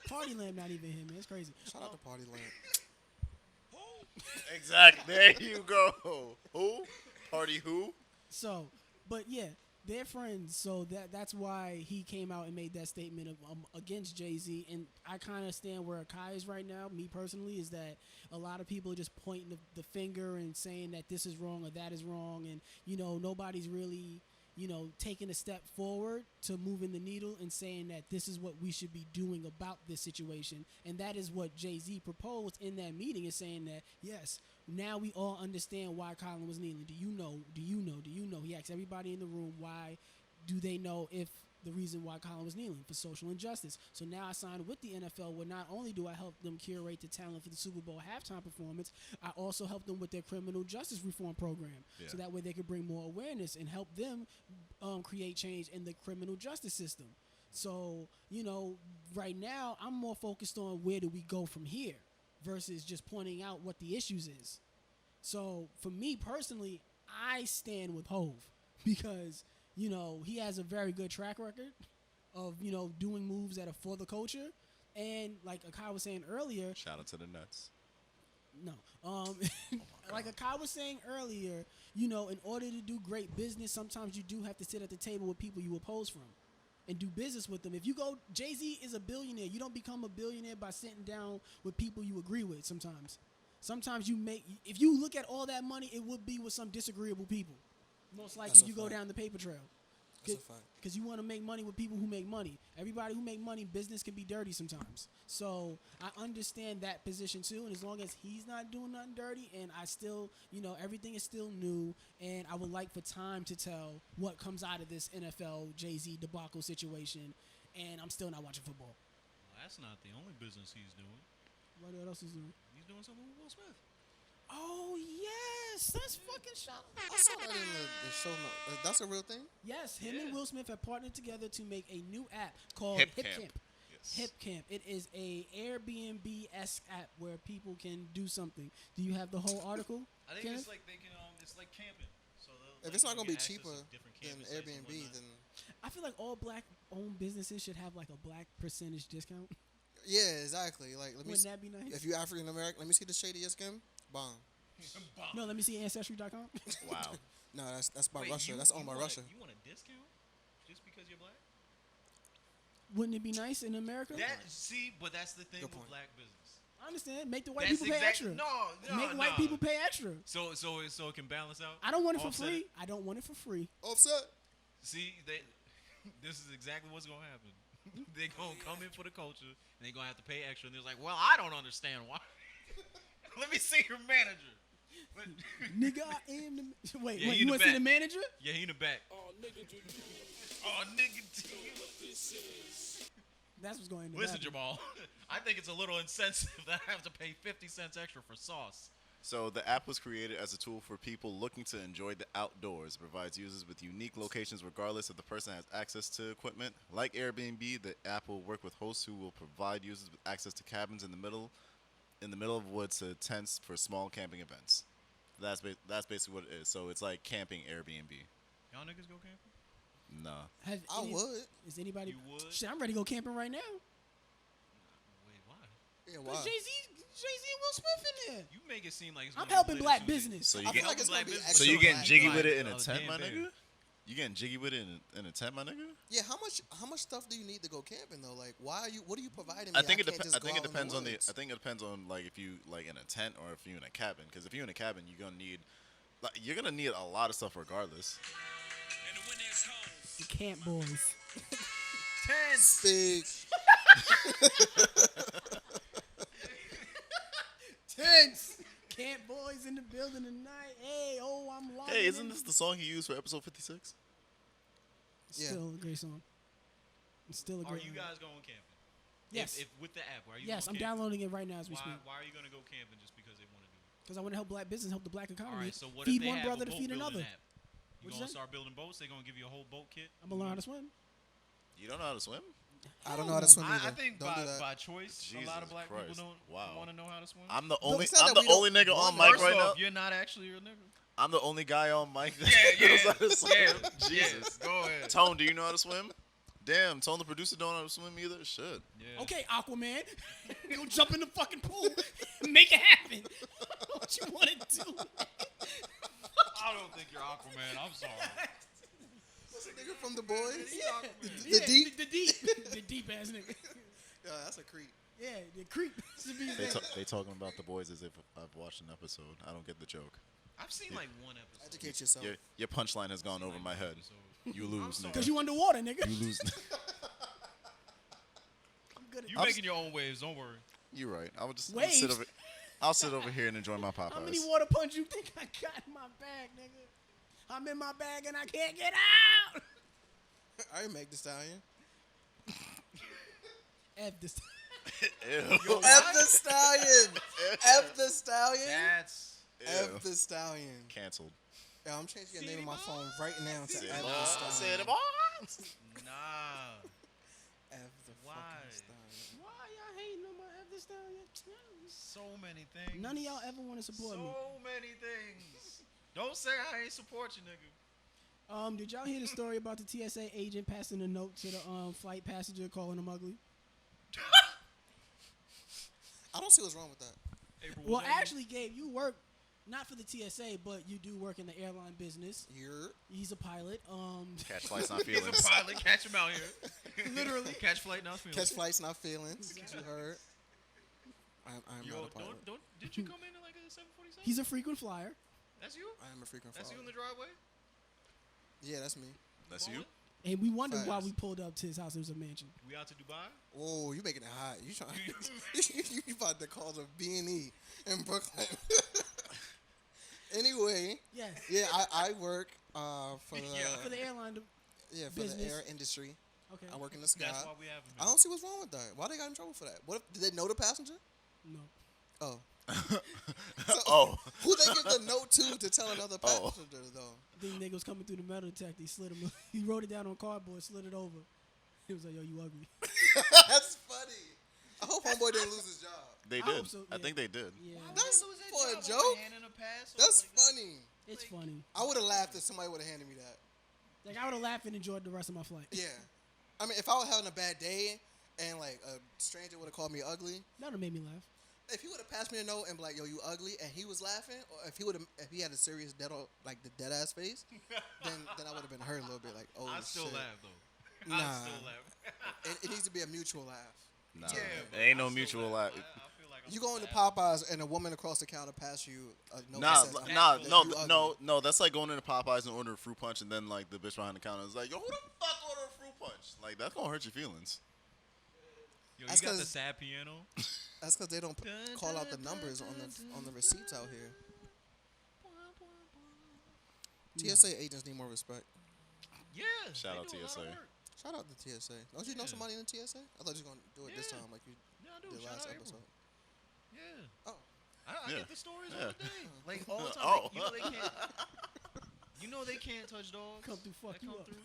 Party Lamb not even him, man. It's crazy. Shout out to Party Land. Exactly. There you go. Who? Party who? So, but yeah, they're friends. So that's why he came out and made that statement of against Jay-Z. And I kind of stand where Akai is right now. Me personally, is that a lot of people are just pointing the finger and saying that this is wrong or that is wrong, and nobody's really taking a step forward to moving the needle and saying that this is what we should be doing about this situation. And that is what Jay-Z proposed in that meeting, is saying that, yes, now we all understand why Colin was kneeling. Do you know? He asked everybody in the room, why do they know if the reason why Colin was kneeling? For social injustice. So now I signed with the NFL, where not only do I help them curate the talent for the Super Bowl halftime performance, I also help them with their criminal justice reform program. Yeah. So that way they could bring more awareness and help them create change in the criminal justice system. So, right now I'm more focused on where do we go from here versus just pointing out what the issues is. So for me personally, I stand with Hove because he has a very good track record of doing moves that are for the culture, and like Akai was saying earlier, Shout out to the Nuts. no, like Akai was saying earlier, in order to do great business, sometimes you do have to sit at the table with people you oppose from and do business with them. If you go, Jay-Z is a billionaire. You don't become a billionaire by sitting down with people you agree with. Sometimes if you look at all that money, it would be with some disagreeable people. Most likely That's if a you go fact. down the paper trail. That's a fact. Because you want to make money with people who make money. Everybody who make money, business can be dirty sometimes. So I understand that position too. And as long as he's not doing nothing dirty, and I still, everything is still new, and I would like for time to tell what comes out of this NFL Jay-Z debacle situation. And I'm still not watching football. Well, that's not the only business he's doing. What else is doing? He's doing something with Will Smith. Oh yes, that's fucking shot. I saw that in the show. That's a real thing? Yes, him Yeah. and Will Smith have partnered together to make a new app called Hip Hip Camp. Camp. Yes. Hip Camp. It is a Airbnb-esque app where people can do something. Do you have the whole article? I think Kenneth? it's like they can it's like camping. So If it's not going to be cheaper than Airbnb, then I feel like all black-owned businesses should have like a black percentage discount. yeah, exactly. Like, let me Wouldn't see, that be nice? if you African American, let me see the shadiest skin. Bomb. No, let me see Ancestry.com. Wow. No, that's by Russia. That's owned by Russia. You want a discount just because you're black? Wouldn't it be nice in America? But that's the thing Good with point. black business. I understand. Make the white That's people pay extra. No, Make white people pay extra. So it can balance out. I don't want it for Offset free. it. I don't want it for free. Offset. See, this is exactly what's gonna happen. They're gonna come in for the culture, and they're gonna have to pay extra. And they're like, "Well, I don't understand why." Let me see your manager. But Nigga, I am the... Wait, Yeah, he you in the want to see back. the manager? yeah, he in the back. Oh, nigga, do you Oh, nigga. know what this is? That's what's going to Listen, happen. Jamal. I think it's a little insensitive that I have to pay 50 cents extra for sauce. So the app was created as a tool for people looking to enjoy the outdoors. It provides users with unique locations regardless if the person has access to equipment. Like Airbnb, the app will work with hosts who will provide users with access to cabins in the middle of woods to tents for small camping events. That's basically what it is. So it's like camping Airbnb. Y'all niggas go camping? Nah. I would. Is anybody? You would? Shit, I'm ready to go camping right now. Wait, why? Yeah, Cause why? Jay-Z and Will Smith in there. You make it seem like it's I'm gonna be helping lit black as soon as business. So I you feel get like it's gonna be Black extra. so you getting black. jiggy Like, with it in a oh, tent, damn, my baby. nigga? You getting jiggy with it in a tent, my nigga? Yeah, how much stuff do you need to go camping though? Like, why are you? What are you providing? I Me? think it can't depends. just I think go it out in the depends on the. woods. I think it depends on like if you like in a tent or if you in a cabin. Because if you're in a cabin, you're gonna need a lot of stuff regardless. The camp boys. Tense. Big. Tense. Camp boys in the building tonight. Hey, I'm locked. Hey, isn't this the song he used for episode 56? Yeah. Still a great song. It's still a Are great you song. guys going camping? Yes. If with the app, are you? Yes, I'm going camping? downloading it right now as we Why, speak. why are you gonna go camping just because they want to do it? Because I want to help black business, help the black All economy. right. So what feed if they one have brother a to boat feed building another. app? You What'd you gonna say? start building boats? They gonna give you a whole boat kit? I'm gonna learn how to swim. You don't know how to swim? I don't know how to swim either. I think don't do that. by choice, a lot of Jesus black Christ. people don't Wow. want to know how to swim. I'm the No, only. it's not I'm that the we don't only nigga on want mic First right off, now. you're not actually a nigga. I'm the only guy on mic that Yeah, knows how to swim. yeah. Jesus. Go ahead. Tone, do you know how to swim? Damn, Tone, the producer, don't know how to swim either. Shit. Yeah. Okay, Aquaman, go jump in the fucking pool, make it happen. What you want to do? I don't think you're Aquaman. I'm sorry. What's the nigga from the boys? Yeah. The deep? the deep ass nigga. Yeah, that's a creep. Yeah, the creep should be his name. They talking about the boys as if I've watched an episode. I don't get the joke. I've seen like one episode. Educate yourself. Your punchline has gone over my head. You lose, sorry. Cause nigga. you underwater, nigga. You lose. I'm good at You that. making your own waves. Don't worry. You're right. Waves? I'll sit over here and enjoy my Popeyes. How many water punch you think I got in my bag, nigga? I'm in my bag and I can't get out. I ain't Meg the Stallion. F this. Ew. F the Stallion. F the Stallion. That's F the Stallion. Canceled. Yeah, I'm changing the name of my phone right now to Say F it the all. Say Stallion. it all. nah. F the Why? fucking Stallion. Why y'all hating on my F this stallion? So many things. None of y'all ever want to support me. So many things. Don't say I ain't support you, nigga. Did y'all hear the story about the TSA agent passing a note to the flight passenger calling him ugly? I don't see what's wrong with that. April Well, was ugly. actually, Gabe, you work not for the TSA, but you do work in the airline business. You're He's a pilot. Catch flights, not He's a feelings. pilot. Catch him out here. Literally. Catch flight, not feelings. catch flights, not feelings. You heard. I'm Yo, not a pilot. did you come in like a 747? He's a frequent flyer. That's you? I am a frequent That's you flyer. in the driveway? Yeah, that's me. That's you. And we wondered why Facts. we pulled up to his house. It was a mansion. We out to Dubai? Whoa, you making it hot. You trying? you about to call the B&E in Brooklyn? Anyway, Yes. yeah, I work for the For the airline. for the business. air industry. Okay. I work in the sky. That's why we have him. I don't see what's wrong with that. Why they got in trouble for that? What if, did they know the passenger? No. Oh, Oh. who they give the note to tell another Oh. passenger though? The nigga was coming through the metal detector. He slid him. He wrote it down on cardboard, slid it over. He was like, "Yo, you ugly." That's funny. I hope homeboy didn't lose his job. They I did. hope so, I yeah. think they did. Yeah. That's Lose that for a job joke. over hand in a pass or That's like- funny. It's funny. I would have laughed if somebody would have handed me that. Like I would have laughed and enjoyed the rest of my flight. Yeah. I mean, if I was having a bad day and like a stranger would have called me ugly, That would have made me laugh. if he would have passed me a note and be like, "Yo, you ugly," and he was laughing, or if he had a serious dead ass face, then I would have been hurt a little bit. Like, oh I still shit. laugh though. Nah. I still laugh. It needs to be a mutual laugh. Nah, Yeah, but there ain't I no still mutual laugh. laugh. I feel like I'm You go into laughing. Popeyes and a woman across the counter pass you a note Nah, that says, nah, "You no, ugly." no. That's like going into Popeyes and ordering a fruit punch, and then like the bitch behind the counter is like, "Yo, who the fuck ordered a fruit punch?" Like that's gonna hurt your feelings. Yo, That's you got the 'cause- sad piano? That's because they don't call out the numbers on the receipts out here. TSA agents need more respect. Yeah. Shout they out do a lot of TSA. work. Shout out to TSA. Don't you know Yeah. somebody in the TSA? I thought you was gonna do it this Yeah. time, like you Yeah, I do. did Shout last out episode. April. Yeah. Oh, I Yeah. get the stories Yeah. all day. Like all the time. Oh. Like, you know they can't. You know they can't touch dogs. Come through, fuck that you come up. through.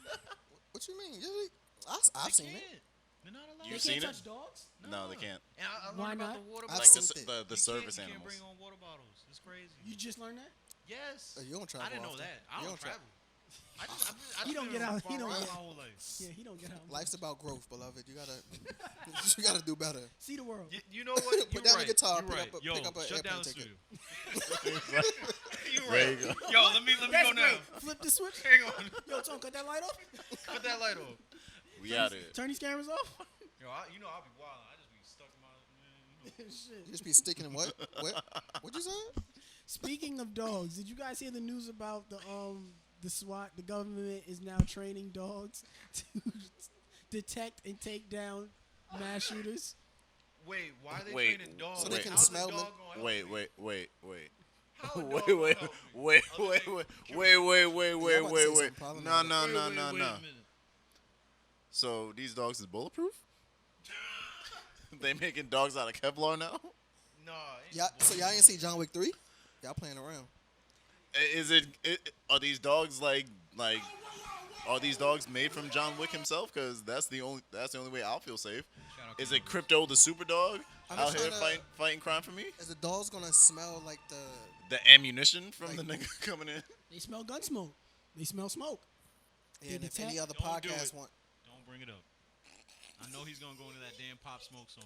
what you mean? Usually, I've They seen can't. it. They're not allowed. You've They seen can't it? touch dogs. No, they can't. And I Why learned about not? the water I've Like bottles. seen the You service can't animals. bring on water bottles. It's crazy. You just learned that? Yes. You don't travel I didn't know often. that. I You don't don't tra- travel. I He don't been get out- he far don't out get- my whole life. Yeah, he don't get out. Life's about growth, beloved. You gotta, you gotta do better. See the world. You know what? Put You're down the right. guitar, You're pick right. up a- Yo, pick up a shut down the airplane studio. You're There right. you go. Yo, let me That's go great. now. Flip the switch. Hang on. Yo, Tom, cut that light off. Cut that light off. We out it. Turn these cameras off. Yo, I'll be wild. I just be stuck in my. Shit. You just be sticking in what? What'd you say? Speaking of dogs, did you guys hear the news about the SWAT? The government is now training dogs to detect and take down mass shooters. Wait, why are they Wait, training dogs? so they can How's smell the dog them? gonna help Wait, me? wait. How a dog Wait, gonna wait, help me? wait, Other wait, than wait, cure- wait, wait, Yeah, wait, I'm wait, about to wait, say wait. something problematic. No, no, Wait, no, wait, no, wait no. a minute. So these dogs is bulletproof? They making dogs out of Kevlar now? Nah. Yeah. So y'all ain't see John Wick 3? Y'all playing around. Is it? Are these dogs like? Are these dogs made from John Wick himself? Because that's the only way I'll feel safe. Shout out Is to it Crypto the super dog I'm out just here trying to- fighting crime for me? Is the dogs gonna smell like the? The ammunition from the Like- nigga coming in. They smell gun smoke. They smell smoke. And if detect- any other Don't do podcast it. want, Don't bring it up. I know he's gonna go into that damn Pop Smoke song.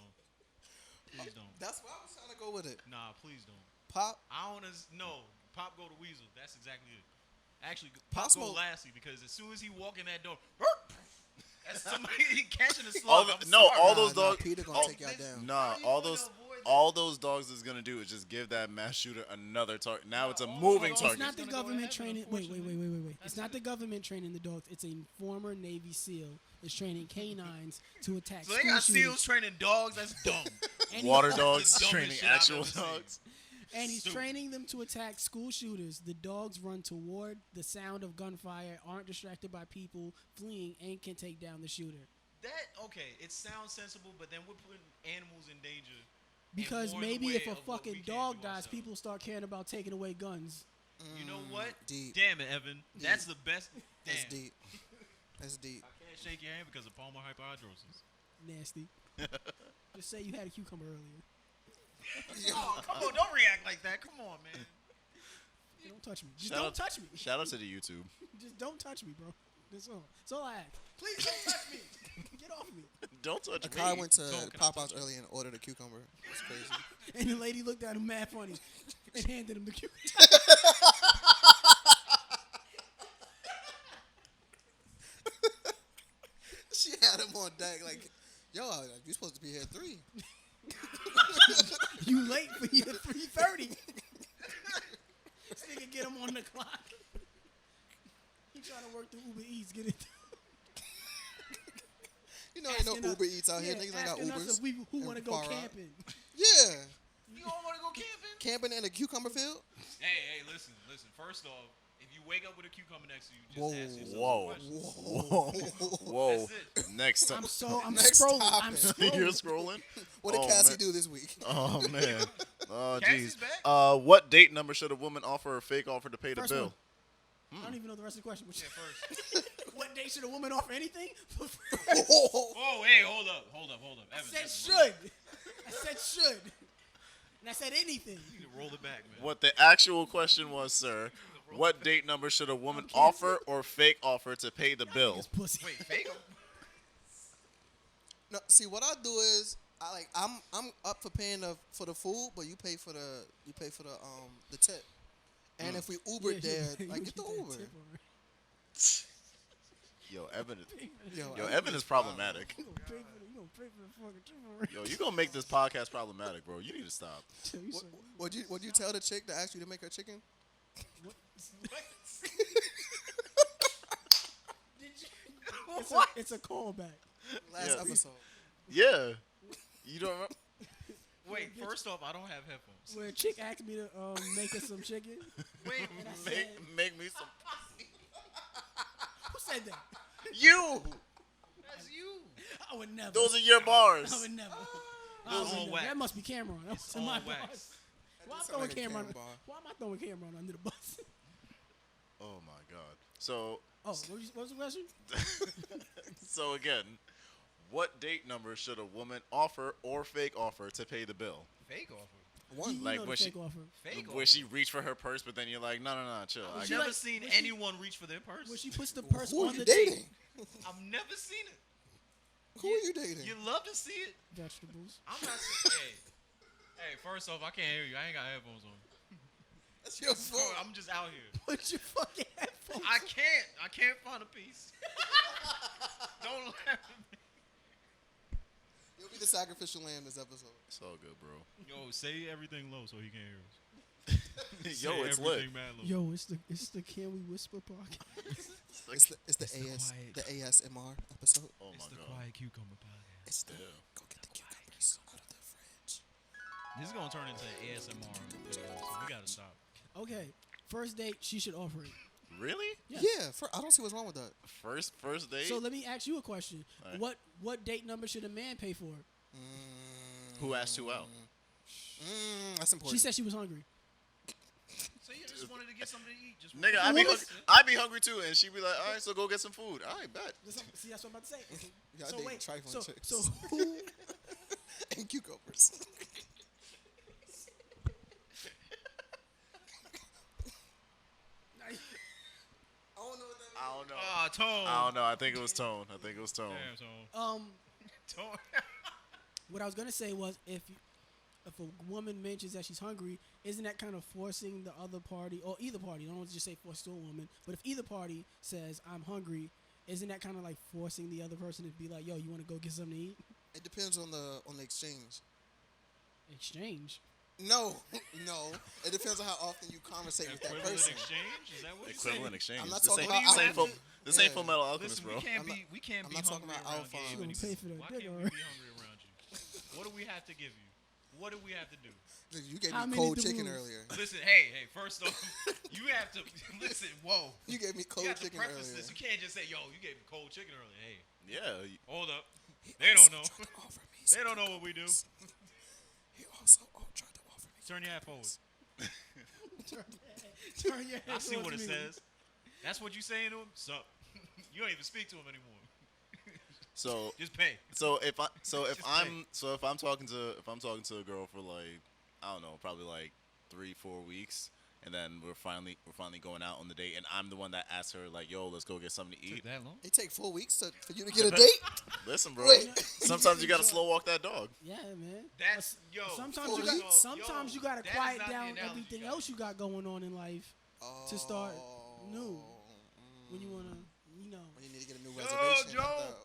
Please don't. that's why I was trying to go with it. Nah, please don't. Pop. I don't no. Pop go to Weasel. That's exactly it. Actually, Pop Pop go Smoke- Lassie because as soon as he walk in that door, that's somebody catching a All slug. the- I'm no, sorry. all those Nah, dogs. Peter gonna all- take y'all down. Nah, How you all gonna those. avoid that? All those dogs is gonna do is just give that mass shooter another target. Now it's a all moving those- It's target. not the Gonna go government ahead, training. unfortunately. Wait. It's That's not the it. government training the dogs. It's a former Navy SEAL is training canines to attack So they school got shooters. seals training dogs. That's dumb. And he- Water the dogs dumbest training shit I've actual ever seen. dogs. And he's Stupid. training them to attack school shooters. The dogs run toward the sound of gunfire, aren't distracted by people fleeing, and can take down the shooter. That okay? It sounds sensible, but then we're putting animals in danger. Because more in the maybe way if a of what we fucking can't dog do dies, ourselves. people start caring about taking away guns. You know what? Deep. Damn it, Evan. That's the best. Damn. That's deep. That's deep. I can't shake your hand because of pulmonary hyperhidrosis. Nasty. Just say you had a cucumber earlier. Oh, come on! Don't react like that. Come on, man. Don't touch me. Just Shout don't out- touch me. Shout out to the YouTube. Just don't touch me, bro. That's all. That's all I ask. Please don't touch me. Get off me. Don't touch Akai me. went to Don't can I Popeyes touch earlier and ordered a cucumber. It's crazy. And the lady looked at him mad funny and handed him the cucumber. She had him on deck like, yo, you supposed to be here at 3. You late for your 3:30. This nigga get him on the clock. He trying to work through Uber Eats, get it. You know, ain't no Asking us- Uber Eats out here. yeah, Niggas ain't got asking us Ubers. if we who and want to go far out. camping. Yeah. You don't want to go camping? Camping in a cucumber field? Hey, listen. First off, if you wake up with a cucumber next to you, just Whoa. ask yourself Whoa. some questions. Whoa. That's Next time. I'm Next scrolling. topic. I'm scrolling. You're scrolling? What did Oh, Cassie man. do this week? Oh, man. Oh, Cassie's jeez. back? What date number should a woman offer a fake offer to pay the First bill? one. I don't even know the rest of the question. Yeah, first. What day should a woman offer anything? Oh, hey, hold up. I Evan, said Evan, should. I said should. And I said anything. You need to roll it back, man. What the actual question was, sir, what date number should a woman offer or fake offer to pay the bill? It's pussy. Wait, fake? No, see what I do is I'm up for paying for the food, but you pay for the tip. And if we Uber Yeah, there, you like get the that Uber. tip already. Yo, Evan, Yo, Evan is problematic. You gonna pay for the fucking tip already. Yo, you gonna make this podcast problematic, bro. You need to stop. You What, so- would you tell the chick to ask you to make her chicken? what? It's a callback. Last Yeah. episode. Yeah. You don't remember? Wait, first off, I don't have headphones. Where a chick asked me to make her some chicken. Wait, And I Make, said, make me some. who said that? You! I would never. Those are your bars. I would never. Those on wax. That must be Cameron. That was On my wax. bars. Why am I sound throwing like a Cameron? Cam bar. Why am I throwing Cameron under the bus? Oh my god. So Oh, what was the question? so again, what date number should a woman offer or fake offer to pay the bill? Fake offer. One. You Like know the when she- fake offer. Fake Where offer. she reached for her purse, but then you're like, no, chill. I I've She never like- seen when she- anyone reach for their purse. When she puts the purse Who are on you the dating? table. I've never seen it. Who are you dating? You love to see it. Vegetables. I'm not. Hey, first off, I can't hear you. I ain't got headphones on. That's your Bro, fault. I'm just out here. Put your fucking headphones. I can't find a piece. Don't laugh at me. You'll be the sacrificial lamb this episode. It's all good, bro. Yo, say everything low so he can't hear us. Yo, Say it's lit. everything mad low. Yo, it's the Can We Whisper podcast. It's the ASMR episode. Oh It's my the god. Quiet Cucumber podcast. It's the Yeah. go get the cucumbers out of the fridge. This is gonna turn into an ASMR video, so we gotta stop. Okay, first date, she should offer it. Really? Yeah. Yeah, I don't see what's wrong with that. First date? So let me ask you a question. Alright. What date number should a man pay for? Who asked who out? That's important. She said she was hungry. So you just wanted to get something to eat. Just Nigga, What? I'd be hungry too, and she'd be like, all right, so go get some food. All right, bet. See, that's what I'm about to say. Y'all So dating wait, trifling so chicks. so who? and cucumbers. I don't know what that I don't know. Ah, tone. I don't know. I think it was Tone. Damn, tone. Tone. What I was gonna say was if a woman mentions that she's hungry, isn't that kind of forcing the other party or either party? I don't want to just say force to a woman, but if either party says I'm hungry, isn't that kind of like forcing the other person to be like, yo, you want to go get something to eat? It depends on the exchange. Exchange. No. It depends on how often you conversate with that Equivalent person. exchange? Is that what Equivalent you're exchange. I'm not This talking ain't, about this ain't alcohol. full, this ain't Yeah. Full Metal saying? Alchemist, Listen, bro. we can't I'm be not talking hungry about around alpha. you. She gonna pay for that Why dick, can't we alright. be hungry around you? What do we have to give you? What do we have to do? You gave How me many cold doodles? chicken earlier. Listen, hey, first off, you have to listen. Whoa, You gave me you cold have to chicken preface earlier. this. You can't just say, "Yo, you gave me cold chicken earlier." Hey, Yeah. hold up. He They don't also know. tried to offer me They don't some know what we do. cucumbers. He also tried to offer me. Turn your hat forward. Turn your head I see what it towards me. says. That's what you saying to him. Sup? You don't even speak to him anymore. So Just pay. if I'm Just talking to a girl for like, I don't know, probably like 3-4 weeks, and then we're finally going out on the date, and I'm the one that asks her like, yo, let's go get something to eat. Took that long? It take 4 weeks for you to get a date. Listen, bro. Wait. Sometimes you gotta slow walk that dog. Yeah, man. That's yo. Sometimes you got- sometimes you gotta that is quiet not the down analogy, everything guys. else you got going on in life to start new. When you wanna, When you need to get a new Yo, reservation. Joe. at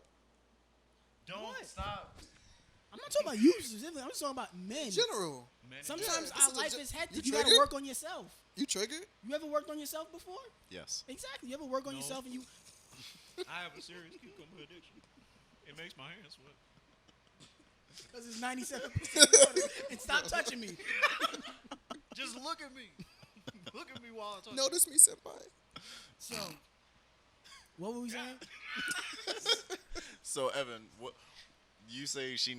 Don't What? stop. I'm not talking about you specifically. I'm just talking about men. the General. Man, Sometimes Yeah, this our is a life ge- is hectic. you You gotta triggered? work on yourself. You triggered? You ever worked on yourself before? Yes. Exactly. You ever work on No. yourself and you I have a serious cucumber addiction. It makes my hands sweat. because it's 97% water. And stop touching me. Just look at me. Look at me while I talk. Notice me, senpai. So, what were we saying? So Evan, what you say she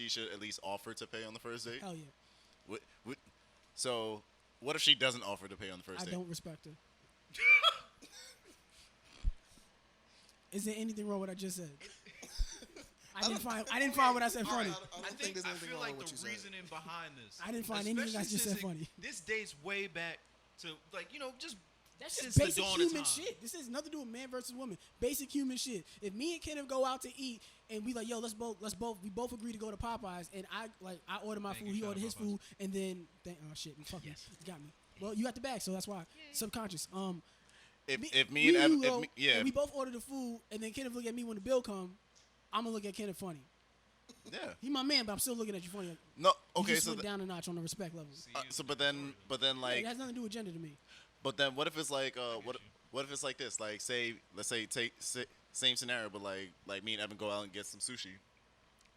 should at least offer to pay on the first date? Hell yeah. So what if she doesn't offer to pay on the first I date? don't respect her. Is there anything wrong with what I just said? I didn't find what I said funny. I don't think there's I anything feel wrong like with what the you said. reasoning behind this. I didn't find anything I especially just said since funny. This dates way back to just That's since just the basic dawn of human time. shit. This has nothing to do with man versus woman. Basic human shit. If me and Kenneth go out to eat and we like, yo, we both agree to go to Popeyes, and I order my Thank food, you, he shout order out his Popeyes. food, and then shit, fuck Yes. you got me. Well, you got the bag, so that's why subconscious. If me and Evan, and we both order the food, and then Kenneth look at me when the bill come, I'm gonna look at Kenneth funny. yeah. He my man, but I'm still looking at you funny. Like, No, you okay, just so went down a notch on the respect level. but then Yeah, like it has nothing to do with gender to me. but then what if it's like get what if it's like this? Like let's say same scenario, but like me and Evan go out and get some sushi.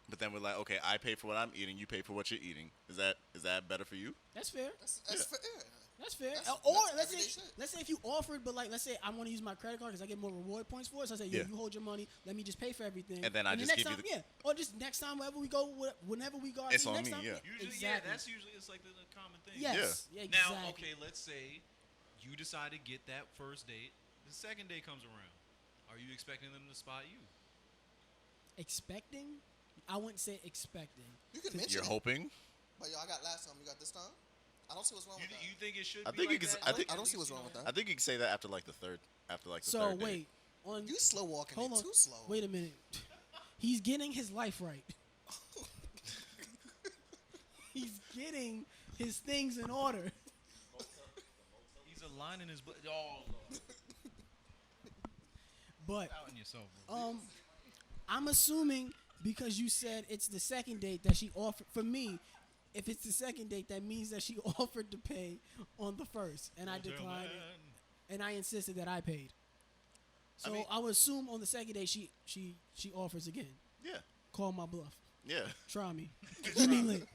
But then we're like, okay, I pay for what I'm eating, you pay for what you're eating. Is that better for you? That's fair. That's fair. That's fair. That's- Or that's let's say, everyday shit. let's say if you offered, but like, let's say I want to use my credit card because I get more reward points for it. So I say, yo, Yeah. you hold your money. Let me just pay for everything. And then I the just next give you time, Or just next time, wherever we go, whenever we go, It's on next me, time, yeah. Usually, exactly. yeah, that's usually it's like the common thing. Yes. Yeah. Exactly. Now, okay, let's say you decide to get that first date. The second date comes around. Are you expecting them to spot you? Expecting? I wouldn't say expecting. You can mention You're it. hoping. But yo, I got last time. You got this time. I don't see what's wrong with that. You think it should I be think like you can- that? I think- I don't At see what's least, wrong you with know, that. I think you can say that after like the third So third date. wait, on You slow walking hold it on, too slow. wait a minute. He's getting his life right. He's getting his things in order. He's aligning his. Oh, Lord. But Doubting yourself, bro. I'm assuming because you said it's the second date that she offered. For me, if it's the second date, that means that she offered to pay on the first, and I declined it, and I insisted that I paid. So I would assume on the second date she offers again. Yeah. Call my bluff. Yeah. Try me. Give me lit.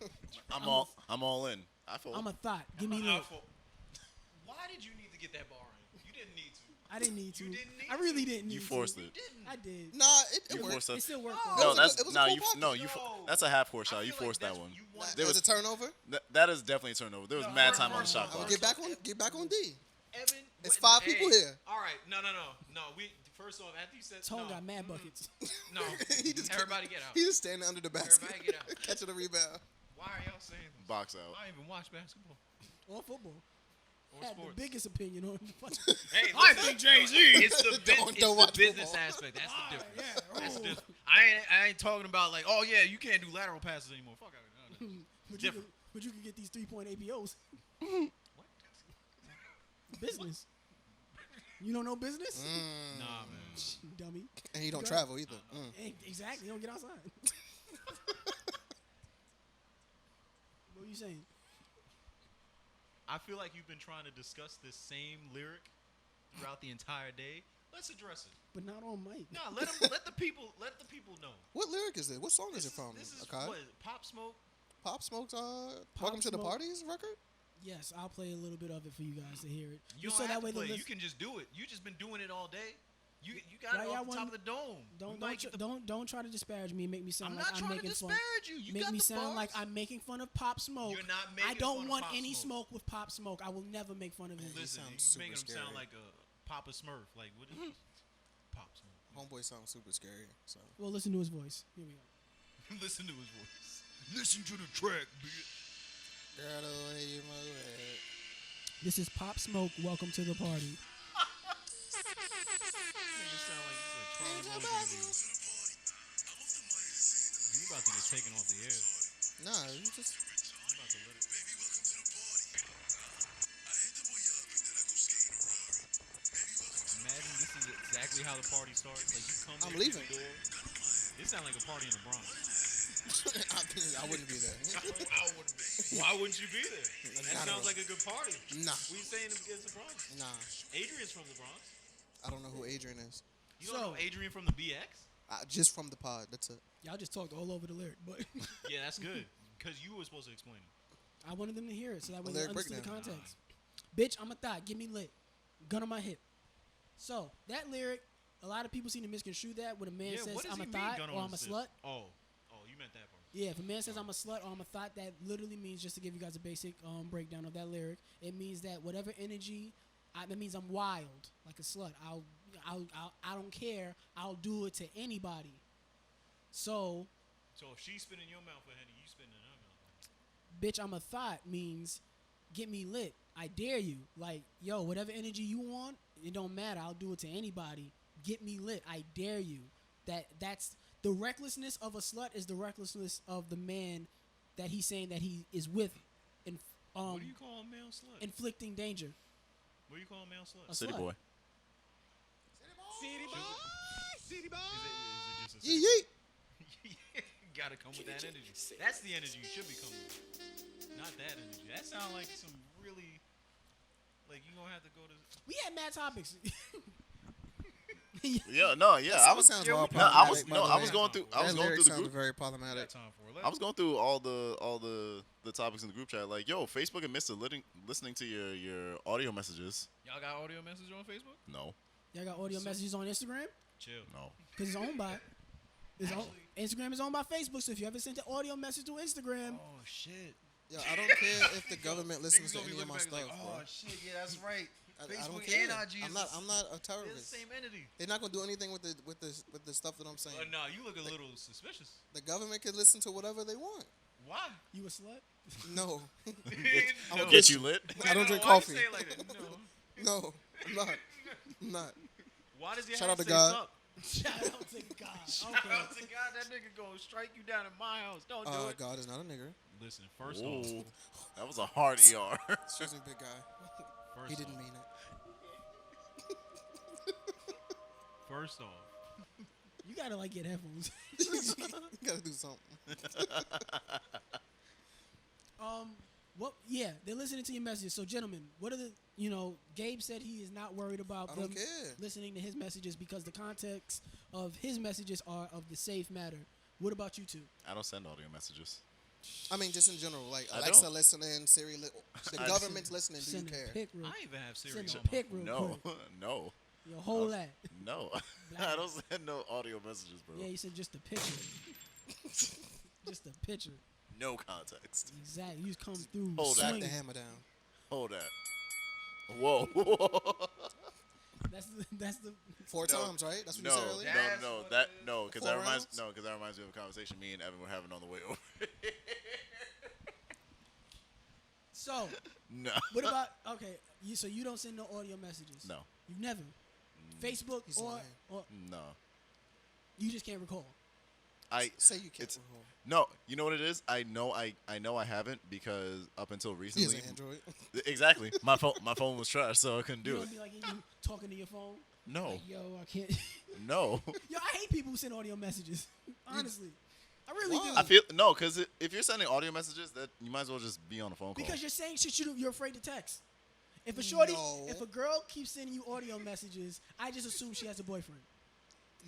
I'm all in. I fold. I'm a thought. Give me lit. Why did you need to get that bar in? You didn't need to. I didn't need to. You didn't need I really didn't need You to. forced it. You didn't. I did. Nah, it You worked. forced It us. still worked. No. though. No, It that's was a no, cool you pocket. no, you. No. That's a half horse shot. I You feel like forced that that's- one. you want- There It was a was- turnover. That is definitely a turnover. There was No, mad first- time on the first shot off, Well, clock. get back on D. Evan, It's wait, 5 people here. All right, no. We first off, after you said Tone no, got mad buckets. No, He just everybody get out. He just standing under the basket, Everybody get out. catching a rebound. Why are y'all saying this? Box out. I don't even watch basketball Or football. or Had sports. the biggest opinion on Hey, I listen, think Jay-Z. It's the Don't watch business football. aspect. That's the difference. yeah. That's Oh. the difference. I ain't talking about like, oh yeah, you can't do lateral passes anymore. Fuck out of it. Different. But you can get these 3-point APOs. What? Business. You don't know business? Nah, man. Dummy. And he don't Go- travel either. Exactly. You don't get outside. What are you saying? I feel like you've been trying to discuss this same lyric throughout the entire day. Let's address it. But not on mic. No, let the people know. What lyric is it? What song is it from? This is Akai? what is it, Pop Smoke. Pop Smoke's Welcome to the Smoke. Parties record? Yes, I'll play a little bit of it for you guys to hear it. You Just don't so have that way to play. the You list- can just do it. You just been doing it all day. You got Why it y'all off the top want- of the dome. Don't You might get the- don't try to disparage me and make me sound I'm like not I'm trying to making fun. disparage you. You Make got me the sound like bars. I'm making fun of Pop Smoke. You're not I making don't fun of want Pop any Smoke. smoke with Pop Smoke. I will never make fun of him. Listen, sounds you making him super sound scary. like a Papa Smurf. Like what is Pop Smoke? Homeboy sounds super scary. So Well, listen to his voice. Here we go. Listen to his voice. Listen to the track, bitch. girl, the way you move it. This is Pop Smoke. Welcome to the party. You sound like you said Charlie Wilson. You about to get taken off the air. Nah, you just You about to let it. Imagine this is exactly how the party starts. Like you come I'm in leaving. through the door. It sounds like a party in the Bronx. I wouldn't be there. Why wouldn't you be there? That Not at sounds all. like a good party. Nah, We saying it's the Bronx. nah. Adrian's from the Bronx. I don't know who Adrian is. You don't So- know Adrian from the BX? Just from the pod. That's it. Y'all just talked all over the lyric, but Yeah, that's good. Because you were supposed to explain it. I wanted them to hear it so that way they lyric understood the breakdown. context. Bitch, I'm a thought. Get me lit. Gun on my hip. So that lyric, a lot of people seem to misconstrue that when a man says what does I'm a he mean, thought gun or on I'm a his slut. zip? Oh, you meant that part. Yeah, if a man says I'm a slut or I'm a thought, that literally means, just to give you guys a basic breakdown of that lyric, it means that whatever energy, that means I'm wild, like a slut. I don't care. I'll do it to anybody. So, So if she's spinning your mouth for Henny, you spinning in her mouth. bitch, I'm a thought means get me lit. I dare you. Like, yo, whatever energy you want, it don't matter. I'll do it to anybody. Get me lit. I dare you. That's the recklessness of a slut is the recklessness of the man that he's saying that he is with, and What do you call a male slut? inflicting danger. What do you call a male slut? A City slut. boy. City boy. City boy. Is it just a Yeet yeet. Gotta come with that energy. That's the energy you should be coming with. Not that energy. That sounds like some really, like you gonna have to go to. We had mad topics. Yeah, no, yeah. That I song was sounds yeah, all we- no, I problematic. was by no, the I way. was going through. I was That going lyric through the sounded group. very We got problematic. time for it. I was going through all the topics in the group chat. Like, yo, Facebook and Mister listening to your audio messages. Y'all got audio message on Facebook? No, Y'all got audio messages on Instagram Chill. no. because it's owned by. Instagram is owned by Facebook, so if you ever sent an audio message to Instagram, Oh shit. Yo, I don't care if the government listens Niggas to gonna be any of my looking stuff, back bro. like, oh shit, yeah, that's right. I Facebook don't care. and IG I'm not a they're the terrorist. same entity. They're not gonna do anything with the stuff that I'm saying. No, you look a little suspicious. The government can listen to whatever they want. Why? you a slut. No, No. Get you lit. I don't drink why you coffee. say it like that? No. no, I'm not. I'm not. Why does your Shout hat out to say God. sup? Shout out to God. Shout Okay. out to God, that nigga gonna strike you down in my house. Don't do it. God is not a nigger. Listen, first off, Ooh, that was a hard ER. Excuse me, big guy. first He didn't off, mean it. First off, You gotta like get headphones. You gotta do something. What? Yeah, they're listening to your messages. So, gentlemen, what are the? Gabe said he is not worried about I them don't care. listening to his messages because the context of his messages are of the safe matter. What about you two? I don't send audio messages. I mean, just in general, like I Alexa don't. listening, Siri, the I- government's listening. Do you Send a care? pic real, I even have Siri send on a my pic phone. real No, quick. no, Yo, hold that. no. I don't send no audio messages, bro. Yeah, you said just a picture. Just a picture. No context. Exactly. You just come through Hold that. Slap the swinging. hammer down. Hold that. Whoa. That's the. 4 No. times, right? That's what No, you said no, earlier. That's no, what that it is. no, because 4 that reminds rounds? no, because that reminds me of a conversation me and Evan were having on the way over. So, No, what about okay? So you don't send no audio messages. no, You've never. Facebook He's or lying. or no. you just can't recall. I Say you can't. It's- recall. no. You know what it is? I know I haven't because up until He is recently, an Android. exactly. My phone was trash, so I couldn't You do don't it. be like you talking to your phone. No, Like, yo, I can't. no. Yo, I hate people who send audio messages. Honestly, I really Why? do. I feel no, because if you're sending audio messages, that you might as well just be on a phone call. Because you're saying shit you're afraid to text. If a shorty, No. if a girl keeps sending you audio messages, I just assume she has a boyfriend.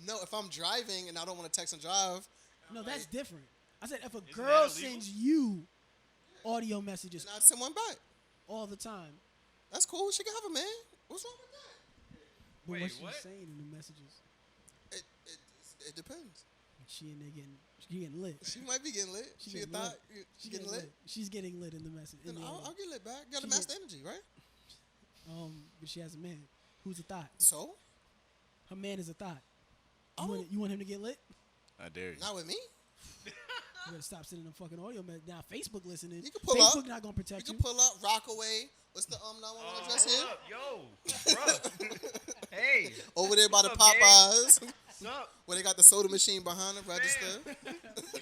No, if I'm driving and I don't want to text and drive, No, that's different. I said if a that girl illegal? sends you audio messages then I'd send one back. all the time, That's cool. She can have a man. What's wrong with that? but Wait, what's she what? saying in the messages? It depends. She in there getting lit. She might be getting lit. She getting thought lit. she getting lit. She's getting lit in the message. Then I'll get lit back. Got She to match the energy, right? But she has a man who's a thought. So, Her man is a thought. Oh. You want him to get lit? I dare you. not with me. You better stop sending them fucking audio messages. Now Facebook listening. You can pull Facebook up. not gonna You protect can you. pull up, rock away. What's the 911 address here? Yo, bro. Hey, Over there by the What's up, gang? Popeyes, what's up? where they got the soda machine behind the register.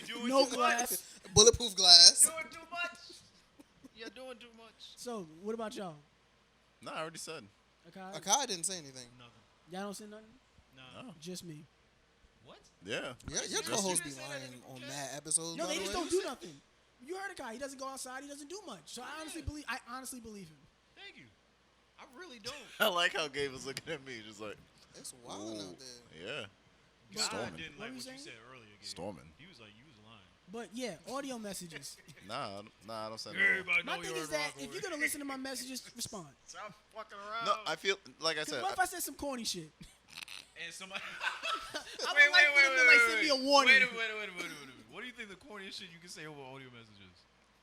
You doing No too glass. Bulletproof glass. Much? Doing too much. You're doing too much. So what about y'all? No, I already said. Okay. Akai didn't say anything. Nothing. Y'all don't say nothing. No. No. Just me. What? Yeah. Your Just- co-host be Just say that lying in the on chat. mad episodes. No, by they the just way. don't do nothing. You heard Akai. He doesn't go outside. He doesn't do much. So I honestly believe him. Thank you. I really don't. I like how Gabe was looking at me, just like, It's wild ooh, out there. yeah, God Storming. didn't What like were what you you saying? said earlier. Gabe. Storming. He was like, you was lying. But yeah, audio messages. nah, I don't send no. Everybody My know thing you is heard that if Rockaway. you're gonna listen to my messages, respond. Stop fucking around. No, I feel like I 'Cause said. what if I said some corny shit? And somebody. I would like for them to like send me a warning. Wait a minute. What do you think the corniest shit you can say over audio messages?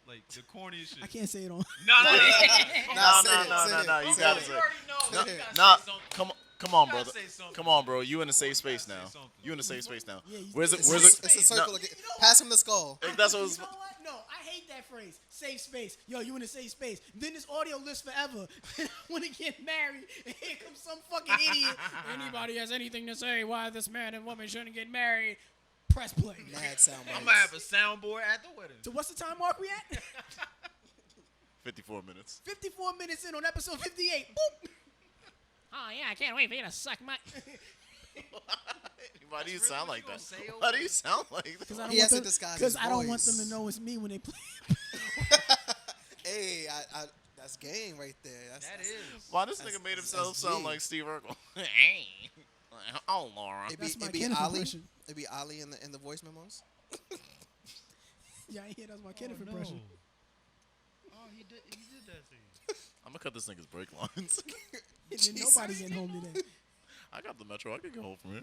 Like the corniest shit. I can't say it on. No. Nah, say No, it, you say gotta it. say. You already know. No, You gotta Nah, say something. come on, You gotta brother. say something. Come on, bro. You in a safe space gotta say now. something. You in a safe space now. Yeah, you- Where's it? it's Where's safe it? It's a space. circle No, again. you know Pass him the skull. That's what was. You know what? No, I hate that phrase. Safe space. Yo, you in a safe space. Then this audio lives forever. When they get married, and here comes some fucking idiot. Anybody has anything to say why this man and woman shouldn't get married? Press play. Mad sound I'm bites. gonna have a soundboard at the wedding. So what's the time mark we at? 54 minutes. 54 minutes in on episode 58. Boop. Oh yeah, I can't wait for you to suck my. Why do you That's sound really like what that? you gonna say Why over do you sound like that? Because I He don't has to want them. disguise Because his I don't want voice. them to know it's me when they play. Hey, that's game right there. That is. Why this That's- nigga made that's himself sound G. like Steve Urkel? Oh, Laura. That's my It'd be Kenneth Ali. impression. It'd be Ali in the voice memos. Yeah, I hear that's my Kenneth impression. Oh, he did that to you. I'm gonna cut this nigga's brake lines. And then nobody getting home today. I got the metro. I can get home from here.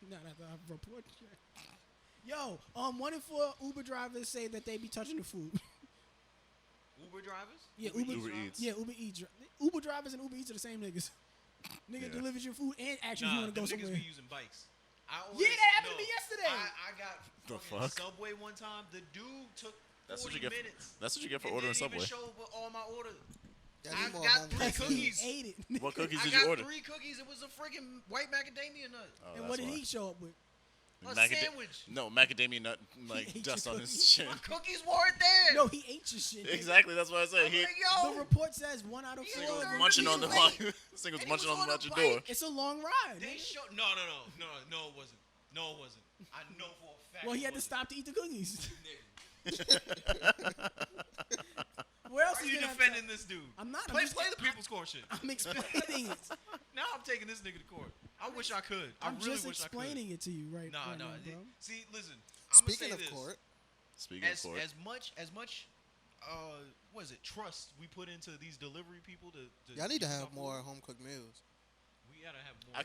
Not after I report you. Yo, 1 in 4 Uber drivers say that they be touching the food. Uber drivers? Yeah, Uber Uber Eats. Yeah, Uber Eats. Uber drivers and Uber Eats are the same niggas. Nigga Yeah. delivers your food and actually you Nah, want to them go niggas somewhere. be using bikes. Yeah, that happened to me yesterday. I got The fucking fuck? Subway one time. The dude took That's 40 what you get. minutes. That's what you get for and ordering didn't even Subway. show up with all my orders. Y'all I need more got home 3 cooked He cookies. food. ate it. What cookies I did got you order? 3 cookies. It was a friggin' white macadamia nut. Oh, And that's what did why. he show up with? A Macada- sandwich. No, macadamia nut like ate dust your on his cookies. chin. My cookies weren't there. No, he ate your shit. nigga. Exactly, that's what I said. I'm He like, The yo. report says 1 out of He 4. was Uber munching Eats on the late. line. This nigga was And he munching was on on the a your door. bike. It's a long ride. They nigga. show no, it wasn't. No, it wasn't. I know for a fact. Well, he it had to wasn't. stop to eat the cookies. Nigga. Where else Why are is you gonna have defending this dude? I'm not. I'm Play just- the people's court shit. I'm explaining it. Now I'm taking this nigga to court. I wish I could. I I'm really just wish I could. explaining it to you right, Nah, right nah. now, bro. See, listen. I'm Speaking gonna of say this. court, Speaking of court, As much, what is it? Trust we put into these delivery people to y'all need to keep have our food. more home cooked meals. We gotta have more.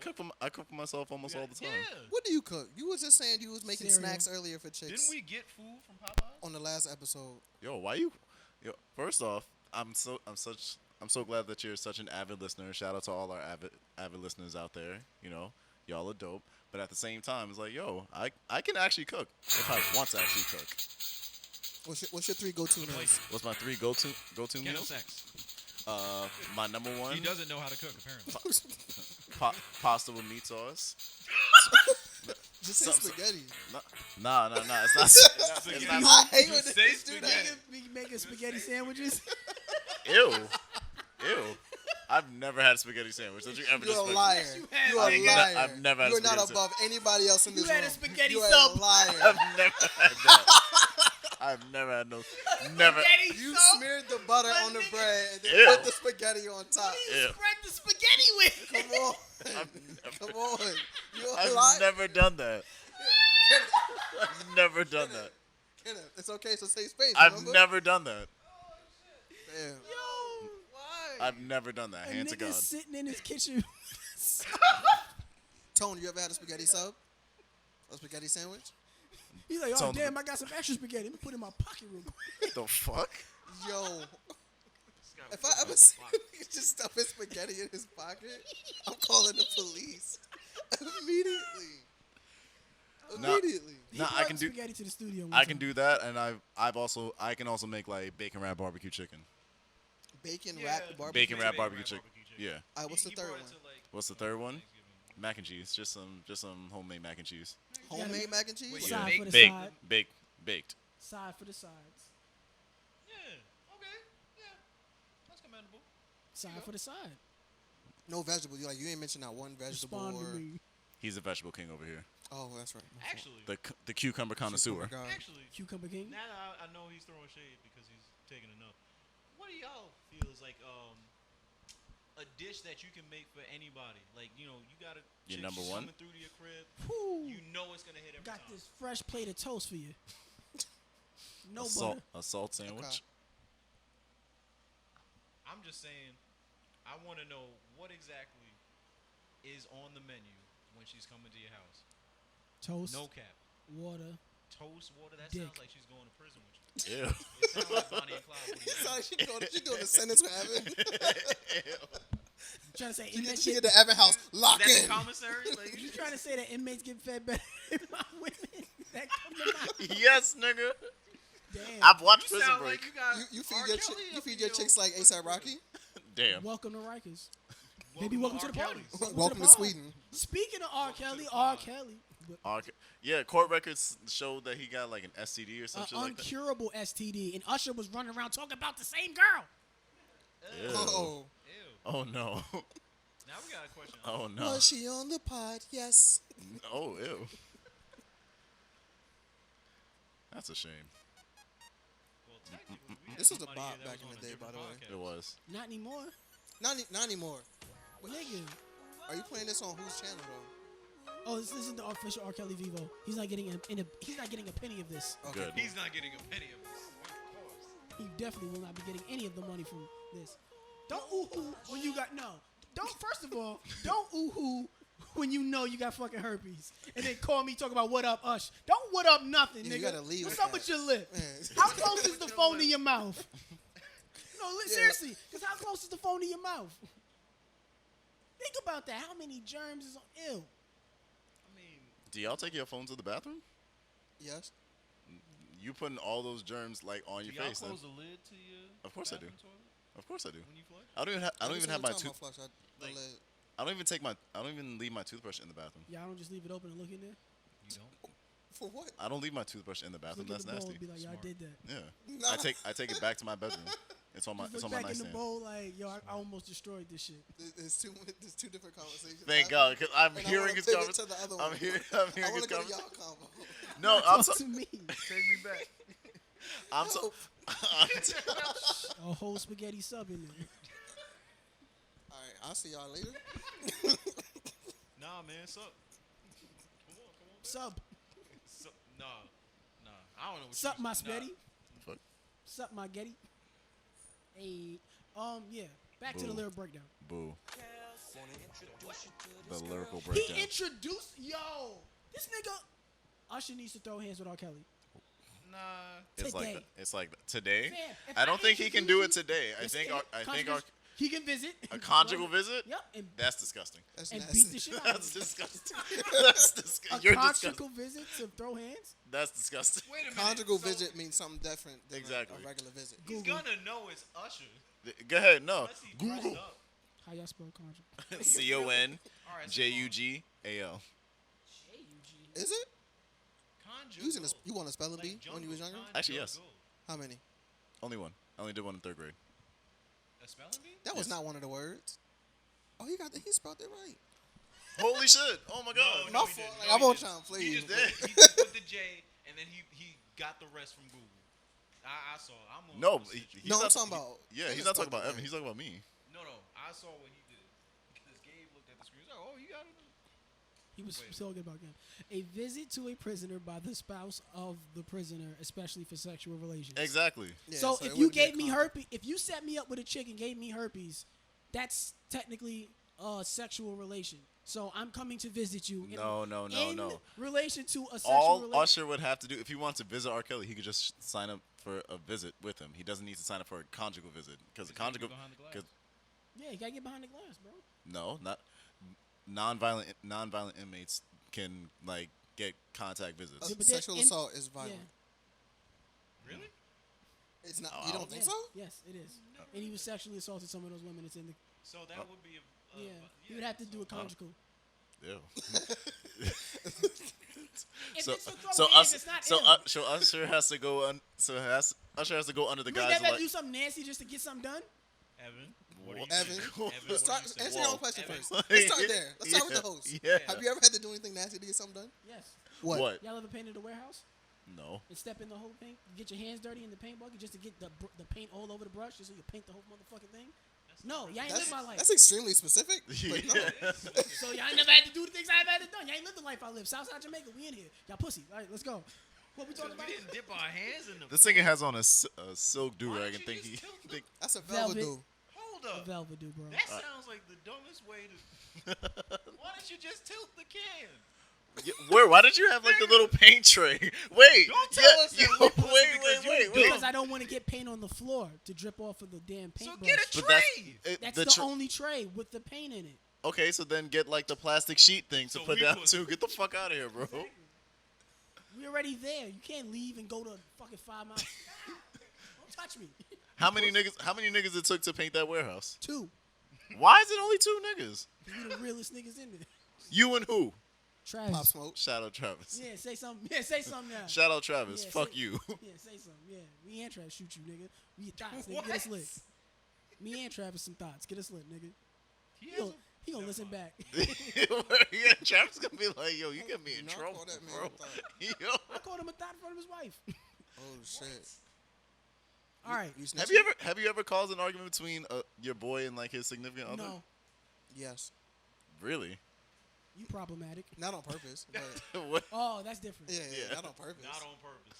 I cook for myself almost all the time. Yeah. What do you cook? You was just saying you was making Cereal. snacks earlier for chicks Didn't we get food from Popeyes? on the last episode. Yo, why you? Yo, first off, I'm so glad that you're such an avid listener. Shout out to all our avid listeners out there. You know, y'all are dope. But at the same time, it's like, yo, I can actually cook if I want to actually cook. What's your 3 go-to meals? What's my 3 go-to Kenneth meals? sex. My number one, He doesn't know how to cook apparently. pasta with meat sauce. Just say Some- spaghetti. Nah. It's not. It's not. I hate when Just they say do spaghetti. that. Be making spaghetti sandwiches. Ew. I've never had a spaghetti sandwich. Did you ever You're just a liar. you have. You are a I've liar. I've never had You a are not spaghetti above anybody else in this You room. had a spaghetti you are sub. a liar. I've never had that. I've never had no. Never. Spaghetti You sub? smeared the butter My on the nigga. bread and then Ew. put the spaghetti on top. What do you Ew. spread the spaghetti with? Come on. I've Come on. You're a I've liar. never done that. I've never done that. Kenneth, it's okay, so say space. I've remember? never done that. Damn. Yo, Why? I've never done that. a Hand to nigga God. sitting in his kitchen. Tone, you ever had a spaghetti sub? A spaghetti sandwich? He's like, oh Tone- damn, I got some extra spaghetti. Let me put it in my pocket real quick. The fuck? Yo, This guy if was I ever a see fuck. you just stuff his spaghetti in his pocket, I'm calling the police. Immediately. Nah. Immediately. He Nah, I brought can do- spaghetti to the studio. one I can time. do that, and I can also make like bacon wrap barbecue chicken. Bacon Yeah. wrapped barbecue. Bacon wrap Bacon barbecue wrap chicken. barbecue Yeah. Alright, what's the He third brought one? it to, like, What's the third one? Thanksgiving. Mac and cheese. Just some homemade mac and cheese. Homemade mac and cheese? Wait, Side yeah. for the Baked. side. Baked. Side for the sides. Yeah. Okay. Yeah. That's commendable. Side for the side. No vegetables. You ain't mentioned not one vegetable Respond or. to me. He's a vegetable king over here. Oh, that's right. My fault. Actually, The cucumber connoisseur. Cucumber guy. actually, Cucumber king. now that I know he's throwing shade because he's taking enough. What do y'all feel is like a dish that you can make for anybody? Like, you know, you got a Your chick number one? coming through to your crib. Whew. You know it's gonna hit every Got time. this fresh plate of toast for you. No A salt butter. sandwich. I'm just saying, I want to know what exactly is on the menu when she's coming to your house. Toast. No cap. Water. Toast, water. That Dick. sounds like she's going to prison with you. Ew. It sounds like Bonnie and Clyde. What do you Sorry, think? she doing the sentence for Evan. Trying to say She inmates get get, the Evan house. Lock That's in. the commissary. Like, you trying to say that inmates get fed better than my women that come to my Yes, nigga. damn. I've watched you Prison sound Break. like you got You feed R. your Kelly you up feed in your chicks like ASAP Rocky. Damn. Welcome to Rikers. Baby, welcome to the party. Welcome to the party. Sweden. Speaking of R. Welcome to Kelly, the R. pod. Kelly, but Yeah, court records showed that he got like an STD or an some shit like that. uncurable STD, and Usher was running around talking about the same girl. Ew. Oh, Ew. Oh no. Now we got a question. Oh no. was she on the pod? Yes. Oh ew. That's a shame. Well, technically, we had This was a somebody bop here that back was in on the a day, by different the way. podcast. It was. Not anymore, Not anymore. nigga. Are you playing this on whose channel though? Oh, this isn't the official R. Kelly Vivo. He's not getting he's not getting a penny of this. Okay. Good. He's not getting a penny of this. Of course. He definitely will not be getting any of the money from this. Don't ooh-hoo when you got no. Don't first of all, don't ooh-hoo when you know you got fucking herpes, and then call me talk about what up, Ush. Don't what up nothing, Yeah, nigga. you gotta leave What's with up that. with your lip? Man. How close is the phone to your mouth? No, seriously, because how close is the phone to your mouth? Think about that. How many germs is on? Ew. I mean, Do y'all take your phone to the bathroom? Yes. You putting all those germs like on do your y'all face? close the lid to your Of course I do. bathroom toilet Of course I do. when you flush? I don't even have my tooth. Flush, Like- I don't even leave my toothbrush in the bathroom. Y'all don't just leave it open and look in there? You don't? for what? I don't leave my toothbrush in the bathroom. Look at That's the bowl nasty. and be like, y'all Smart. did that. Yeah. Nah. I take it back to my bedroom. It's on my Just it's look on my back in the nightstand. bowl like, yo, I almost destroyed this shit. There's two different conversations. Thank God, because I'm And I hearing wanna his pivot conversation. to the other I'm one. hearing I his want to go to conversation. y'all combo. No, I'm Talk to me. Take me back. I'm so. A whole spaghetti sub in there. All right, I'll see y'all later. Nah, man, sup? Come on. Sub. Sup? Nah. I don't know what Sup, you my nah. spaghetti. Fuck. Sup, my getty. Hey, yeah. Back to the Boo. lyric breakdown. Boo. The lyrical He breakdown. introduced, this nigga. Usher needs to throw hands with R. Kelly. Nah. Today. It's like today. Fam, if I don't think he can do it introduce today. I It's think a I think conjugal- he can visit. a conjugal visit. Yep, and That's disgusting. That's and nasty. beat the shit out of That's him. disgusting. That's A disgusting. You're disgusting. conjugal visit to throw hands. That's disgusting. Wait a minute. Conjugal so visit means something different than Exactly. a regular visit. He's Google. gonna know it's Usher. Go ahead. No. Unless he dressed Google. up. How y'all spell conjugal? CONJUGAL. All right. Is it? Conjugal. You want a spelling bee Like when you was jungle, younger? Actually, yes. conjugal. How many? Only one. I only did one in third grade. A spelling bee? That was Yes. not one of the words. Oh, he spelled it right. Holy shit! Oh my god! My he fault. didn't. Like, No, I he won't didn't. try and play He you. just but- did. He just put the J, and then he got the rest from Google. I saw. I'm on No, the he's No, I'm not talking about. Yeah, Kenneth he's not talking spelled about it Evan. He's talking about me. No. I saw what he did. Because Gabe looked at the screen. He's like, oh, you got it. He was Wait. so good about him. A visit to a prisoner by the spouse of the prisoner, especially for sexual relations. Exactly. Yeah, so it if you wouldn't be a gave me conjugal. herpes, if you set me up with a chick and gave me herpes, that's technically a sexual relation. So I'm coming to visit you. No. In relation to a sexual All relation. Usher would have to do if he wants to visit R. Kelly, he could just sign up for a visit with him. He doesn't need to sign up for a conjugal visit because a conjugal. behind the glass. 'cause- Yeah, you gotta get behind the glass, bro. No, not non-violent inmates can like get contact visits. Yeah, but they're Sexual in- assault is violent. Really? It's not. Oh, You I don't think Yeah. so? Yes, it is. And he was sexually assaulted some of those women. It's in the So that would be a. yeah. He would have to do a conjugal. Ew. If So it's to throw so hands, us it's not so ill. so Usher has to go Usher has to go under the You guise never of have to like do something nasty just to get something done. Evan. What do you Evan, think? Evan, Evan, Let's what start. do you say? Answer your Whoa. own question Evan. first. Let's start there. Let's start with the host. Yeah. Have you ever had to do anything nasty to get something done? Yes. What? Y'all ever painted a warehouse No. and step in the whole paint, get your hands dirty in the paint bucket just to get the paint all over the brush, just so you paint the whole motherfucking thing? No, y'all ain't lived my life. That's extremely specific. But no. So y'all ain't never had to do the things I've had to do. Y'all ain't lived the life I live. Southside Jamaica, we in here. Y'all pussy. All right, let's go. What we talking We about? didn't dip our hands in the. This nigga has on a silk do Why rag don't and you think just he tilt the- think That's a Velvet. velvet. Hold A up. velvet do, bro. That sounds like the dumbest way to. Why don't you just tilt the can? Yeah, where? Why did you have like the little paint tray? Wait. Don't tell us that we pussy because you wait. Because I don't want to get paint on the floor to drip off of the damn So paintbrush. get a But tray. That's the the tr- only tray with the paint in it. Okay, so then get like the plastic sheet thing to So put we down put- too. Get the fuck out of here, bro. We're already there. You can't leave and go to fucking 5 miles. Don't touch me. How many niggas it took to paint that warehouse? 2. Why is it only 2 niggas? We the realest niggas in there. You and who? Travis. Pop Smoke. Shout out Travis. Yeah, say something. Yeah, say something now. Shout out Travis. Yeah, Fuck say- you. Yeah, say something. Yeah, me and Travis shoot you, nigga. We thoughts, nigga. What? Get us lit. Me and Travis some thoughts. Get us lit, nigga. He He has gonna, a- he gonna listen back. Yeah, Travis gonna be like, yo, you get me in Do not trouble, call that man bro. a thought. Yo. I called him a thought in front of his wife. Oh shit. All right. You Have you ever caused an argument between your boy and like his significant other? No. Yes. Really? You problematic. Not on purpose, but What? Oh, that's different. yeah, not on purpose. Not on purpose.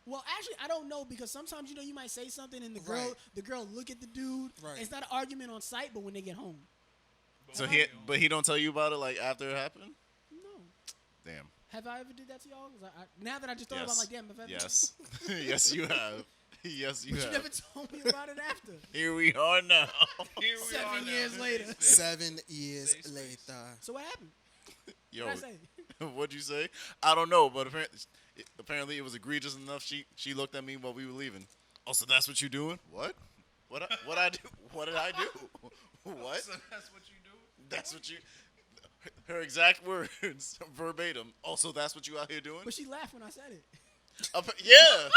Well, actually, I don't know because sometimes you might say something and Right. the girl look at the dude. Right. And it's not an argument on site, but when they get home, So he don't tell you about it like after it happened? no. Damn. Have I ever did that to y'all? 'Cause now that I just thought about, it, I'm like, damn, have I ever Yes. Yes, you have. Yes, you But have. you never told me about it after. Here we are now. Here we 7 are now. years later. 7 years Safe space. later. So what happened? Yo, What did I say? what'd you say? I don't know, but apparently it was egregious enough. She looked at me while we were leaving. Oh, so that's what you doing? What? What I do? What did I do? What? So that's what you do? That's what you. Her exact words, verbatim. Also, that's what you out here doing? But she laughed when I said it. Yeah.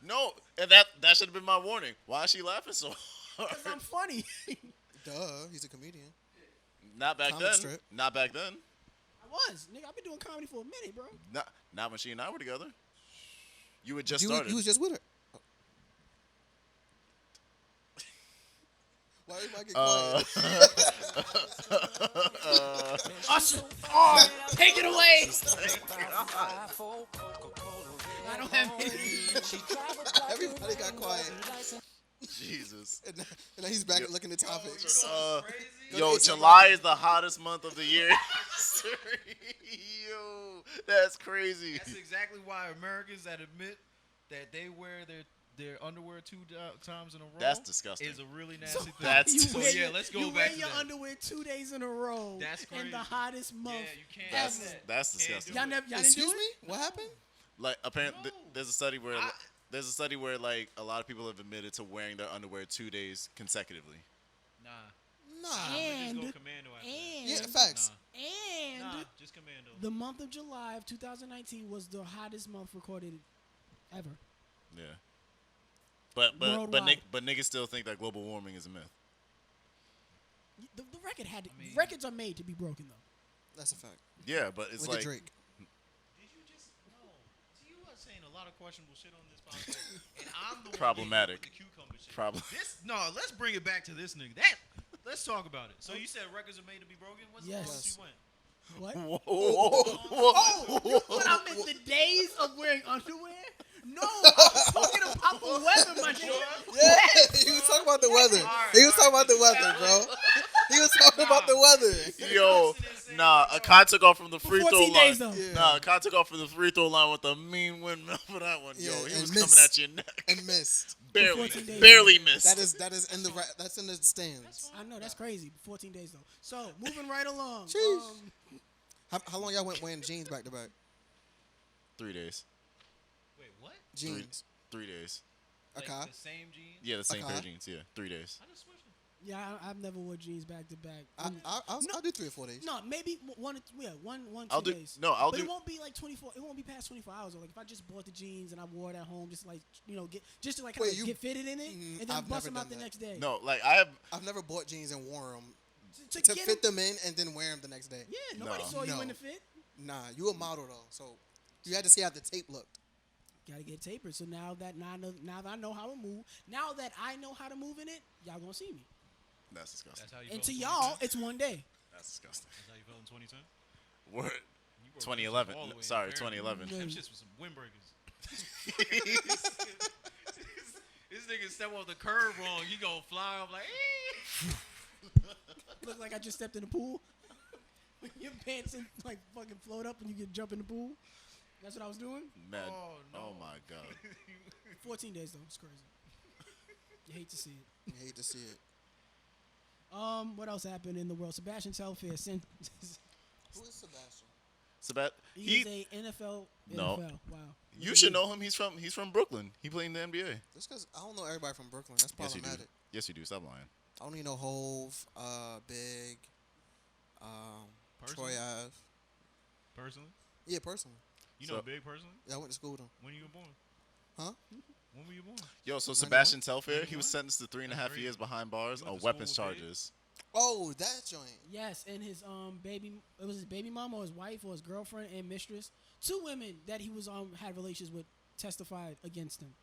No, and that should have been my warning. Why is she laughing so hard? Because I'm funny. Duh, he's a comedian. Not back Comic then. strip. Not back then. I was. Nigga, I've been doing comedy for a minute, bro. Not when she and I were together. You had just You started. was just with her. Why everybody get quiet? Usher, take it away. I don't have any. Everybody got quiet. Jesus. And now he's back looking at topics. Yo, July is the hottest month of the year. Yo, that's crazy. That's exactly why Americans that admit that they wear their underwear 2 times in a row. That's disgusting. Is a really nasty thing. That's You so wear yeah, your- let's go you back wear to your that. underwear 2 days in a row. That's In the crazy. hottest month. Yeah, you can't ever. do that. That's Can't disgusting. do Y'all it. never, y'all didn't Excuse do me? it? What happened? Like apparently, No. there's a study where like a lot of people have admitted to wearing their underwear 2 days consecutively. Nah. Nah. And- Just go commando after that. Yeah, And, facts. and Nah, just commando. the month of July of 2019 was the hottest month recorded ever. Yeah. But Worldwide. niggas still think that global warming is a myth. The record had to, I mean- records are made to be broken though. That's a fact. Yeah, but it's Look like at Drake. Did you just no? See, you are saying a lot of questionable shit on this podcast, and I'm the one Problematic. with the cucumber shit. Let's bring it back to this nigga. Let's talk about it. So you said records are made to be broken. What's Yes. the longest you went? What? Whoa. Oh, you put out the days of wearing underwear? No, I was talking about the weather, my nigga. Yeah, he was talking about the weather. He was talking about the weather, bro. He was talking about the weather. Yo, nah, Akai took off from the free throw 14 line. days though. Yeah. Nah, Akai took off from the free throw line with a mean windmill for that one. Yo, Yeah, he and was missed. coming at your neck. And missed. Barely, 14 days. barely missed. That is in the that's in the stands. I know that's crazy. 14 days though. So moving right along. Jeez. How long y'all went wearing jeans back to back? 3 days. Wait, what? Jeans. 3 days. Like Okay. the same jeans. Yeah, the same pair of Akai? jeans. Yeah, 3 days. I just switched them. Yeah, I've never wore jeans back to back. I'll do 3 or 4 days. No, maybe one, I'll 2 do- days. no, I'll but do- it won't be like 24. It won't be past 24 hours. Or like if I just bought the jeans and I wore it at home, just like get like Wait, kinda you- get fitted in it, and then I've bust never them out done the that. next day. Oh, No, like I have. I've never bought jeans and wore them to to get fit 'em- them in and then wear them the next day. Yeah, nobody No. saw you No. in the fit. Nah, you a model though, so you had to see how the tape looked. Gotta get tapered. So now that I know how to move, now that I know how to move in it, y'all gonna see me. That's disgusting. That's how you. And felt to in y'all, 2010? it's one day. That's disgusting. That's how you felt in 2010. Word. You broke 2011. all the way in Sorry, there. 2011. No. Them shits was some windbreakers. This nigga step off the curb wrong. You gonna fly off like. Look like I just stepped in the pool. When your pants like fucking float up and you can jump in the pool. That's what I was doing. Man. Oh, no. Oh my god. 14 days though. It's crazy. You hate to see it. You hate to see it. What else happened in the world? Sebastian Telfair sent. Who is Sebastian? He's a NFL. No. NFL. Wow. You should know him. He's from Brooklyn. He played in the NBA. Just because I don't know everybody from Brooklyn. That's Yes, you do. problematic. Yes, you do. Stop lying. I only know Hove, Big, Troy Personally? Ave. Personally, Yeah, personally. you So- know Big personally. Yeah, I went to school with him. When you were born? Huh? When were you born? Yo, so 91? Sebastian Telfair, he 91? was sentenced to 3.5 That's years behind bars You went on to school weapons with Big? charges. Oh, that joint. Yes, and his baby. It was his baby mama or his wife or his girlfriend and mistress. 2 women that he was had relations with testified against him.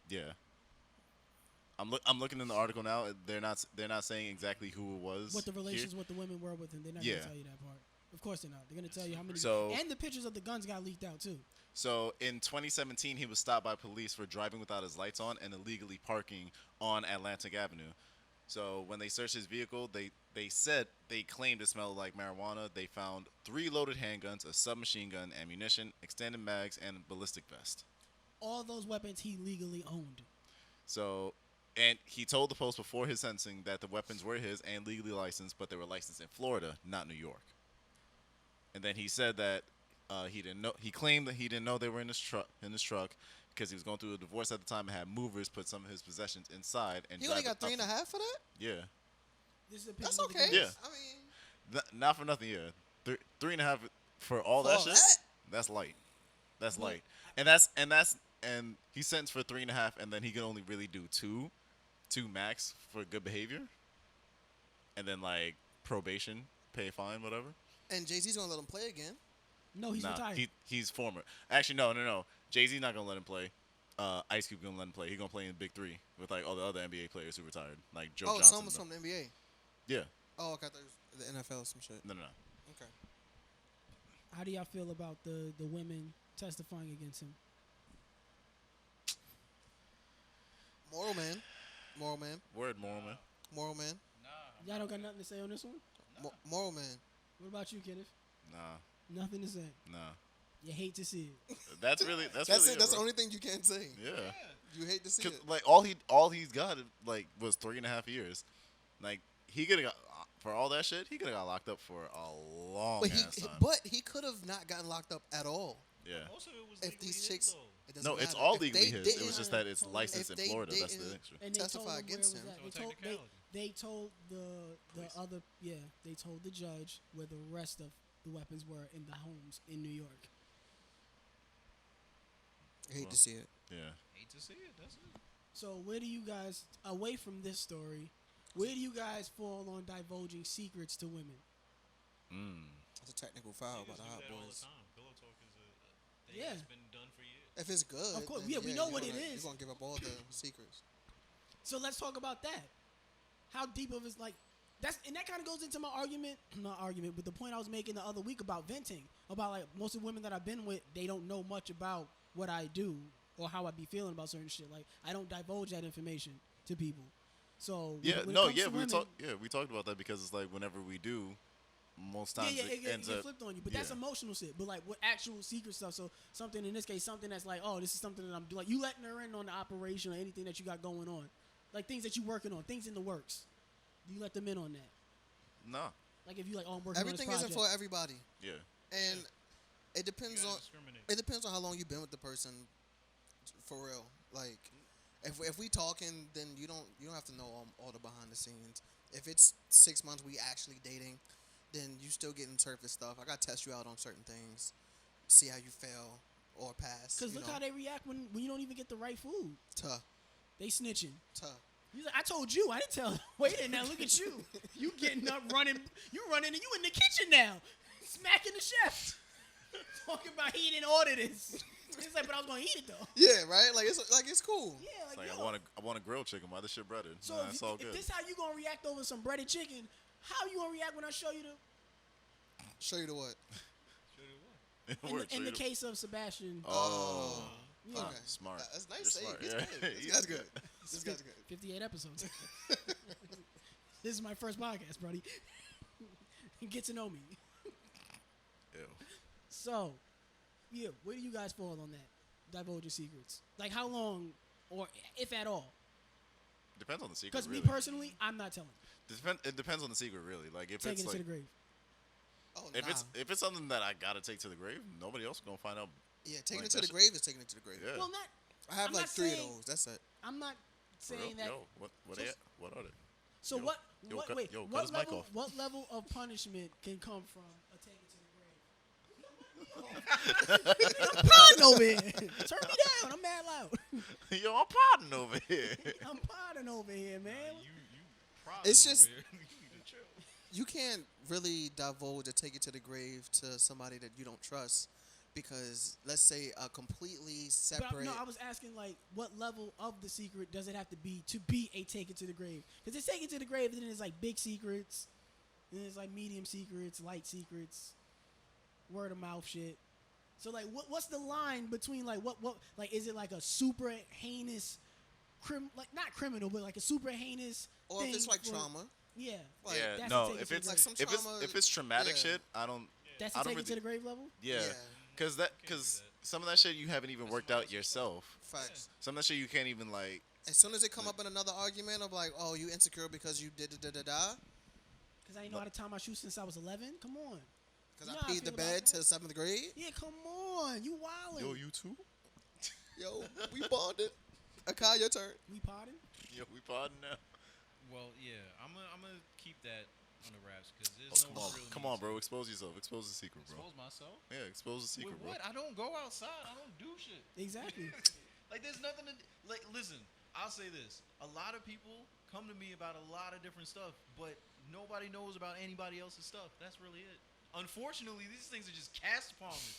Yeah. I'm looking in the article now. They're not saying exactly who it was. What the here. relations with the women were with him. They're not Yeah. gonna tell you that part. Of course they're not. They're gonna tell you how many. So- and the pictures of the guns got leaked out too. So in 2017, he was stopped by police for driving without his lights on and illegally parking on Atlantic Avenue. So when they searched his vehicle, they claimed it smelled like marijuana. They found 3 loaded handguns, a submachine gun, ammunition, extended mags, and a ballistic vest. All those weapons he legally owned. So, and he told the Post before his sentencing that the weapons were his and legally licensed, but they were licensed in Florida, not New York. And then he said that he didn't know. He claimed that he didn't know they were in his truck because he was going through a divorce at the time and had movers put some of his possessions inside. And He only drive got it up- 3.5 for that. Yeah, This is a That's picture of the okay. guns. Yeah. I mean, Not for nothing. Yeah, 3.5 for all For that all shit. that? That's light. That's But- light. And he's sentenced for 3.5, and then he can only really do two max for good behavior, and then like probation, pay a fine, whatever. and Jay-Z's gonna let him play again. No, he's retired. He's former. Actually, no. Jay-Z not gonna let him play. Ice Cube gonna let him play. He gonna play in the Big Three with like all the other NBA players who retired, like Joe Oh, Johnson. someone's from the NBA. Yeah. Oh, okay. I thought it was the NFL or some shit. No. Okay. How do y'all feel about the women testifying against him? Moral man. Moral man. Word, moral man. Moral man. Y'all don't got nothing to say on this one? Moral man. What about you, Kenneth? Nah. Nothing to say. Nah. You hate to see it. That's really That's really it. That's the bro. only thing you can't say. Yeah. You hate to see 'Cause, it. like all he's got like was 3.5 years. Like he could have got for all that shit. He could have got locked up for a long ass time. But he could have not gotten locked up at all. Yeah. Most of it was If legally these his, chicks, though. it doesn't No, it's matter. all If legally they his. It was didn't- just that it's If licensed in they Florida. That's the didn't- extra. And they Testify told him where against it was him. at. No They told, technicality. they told the Police. other they told the judge where the rest of the weapons were in the homes in New York. I hate to see it. Yeah. Hate to see it. That's it. So where do you guys, away from this story, where do you guys fall on divulging secrets to women? It's a technical foul by Niggas the do Hot that all the Boys. time. Pillow talk is a thing Yeah. that's been done for years. If it's good, Of course, then yeah, we know you're what it gonna- is. You're gonna give up all the secrets. So let's talk about that. How deep of is like that kind of goes into my argument, not argument, but the point I was making the other week about venting, about like most of the women that I've been with, they don't know much about what I do or how I be feeling about certain shit. Like I don't divulge that information to people. So Yeah. when it No. comes Yeah. to women, We talked about that because it's like whenever we do, most times it it ends get up. flipped on you. But that's yeah. emotional shit. But like what actual secret stuff. So something in this case, something that's like, oh, this is something that I'm doing. Like you letting her in on the operation or anything that you got going on, like things that you working on, things in the works. Do you let them in on that? No. Like if you like, oh, I'm working Everything on this isn't project. for everybody, Yeah. and it You depends gotta on discriminate. it depends on how long you've been with the person. For real, like if we talking, then you don't have to know all the behind the scenes. If it's 6 months we actually dating, then you still getting surface stuff. I got to test you out on certain things, see how you fail or pass. Cause you look know. how they react when you don't even get the right food. Tough. They snitching. Tough. He's like, I told you, I didn't tell. Wait a minute, now look at you. You getting up, running. You running, and you in the kitchen now, smacking the chef, talking about he didn't order this. He's like, but I was gonna eat it though. Yeah, right. Like it's cool. Yeah, It's like, like yo. I want a grilled chicken. Why this shit breaded? So Nah, if, it's all if good. this how you gonna react over some breaded chicken, how you gonna react when I show you the? Show you the what? Should it work? It In, works, the, in the right? case of Sebastian, Oh. yeah, Okay. Smart. That's You're nice. Say smart, He's yeah. good. This guy's good. This guy's good. 58 episodes. This is my first podcast, buddy. Get to know me. Ew. So, yeah, where do you guys fall on that? Divulge your secrets. Like how long, or if at all? Depends on the secret. Because really. me personally, I'm not telling. It depends on the secret, really. Like if Taking it's it like to the grave. Oh, if nah. it's something that I gotta take to the grave, nobody else gonna find out. Yeah, taking like it to that the shit- grave is taking it to the grave. Yeah. Well, not. I have I'm like not 3 of saying- those. That's it. I'm not For real? saying that. Yo, what So- what are they? So Yo, what? yo, What? cut- Wait. yo, cut What his mic level? off. What level of punishment can come from a take it to the grave? I'm podding over here. Turn me down. I'm mad loud. Yo, I'm podding over here. I'm podding over here, man. You proud It's over just- here. You need to chill. You can't really divulge or take it to the grave to somebody that you don't trust because let's say a completely But separate. no, I was asking like, what level of the secret does it have to be a take it to the grave? Because it's take it to the grave, and then there's like big secrets, and then there's like medium secrets, light secrets, word of mouth shit. So like, what's the line between like what like is it like a super heinous like not criminal, but like a super heinous or thing if it's like for, trauma. Yeah. Like, Yeah, that's no. a take it If to the it's Like grave. some trauma, if it's traumatic yeah. shit, I don't. That's I a don't take it to really. the grave level. Yeah, Yeah. because some of that shit you haven't even worked out yourself. Facts. Some of that shit you can't even like. As soon as they come up in another argument of like, oh, you insecure because you did da da da da, Because I ain't know how to tie my shoes since I was 11. Come on. because You know I how I peed the feel about bed that. to 7th grade. Yeah, come on. You wildin'. you too? Yo, we bonded. Akai, your turn. We potting? Yo, we podding now. Well, yeah, I'm gonna keep that on the wraps because Oh, there's come no on, real come need on, to bro. Expose yourself. Expose the secret, bro. expose myself. Yeah, expose the secret, With bro. what? I don't go outside. I don't do shit. Exactly. Like there's nothing to like. Listen, I'll say this: a lot of people come to me about a lot of different stuff, but nobody knows about anybody else's stuff. That's really it. Unfortunately, these things are just cast upon me.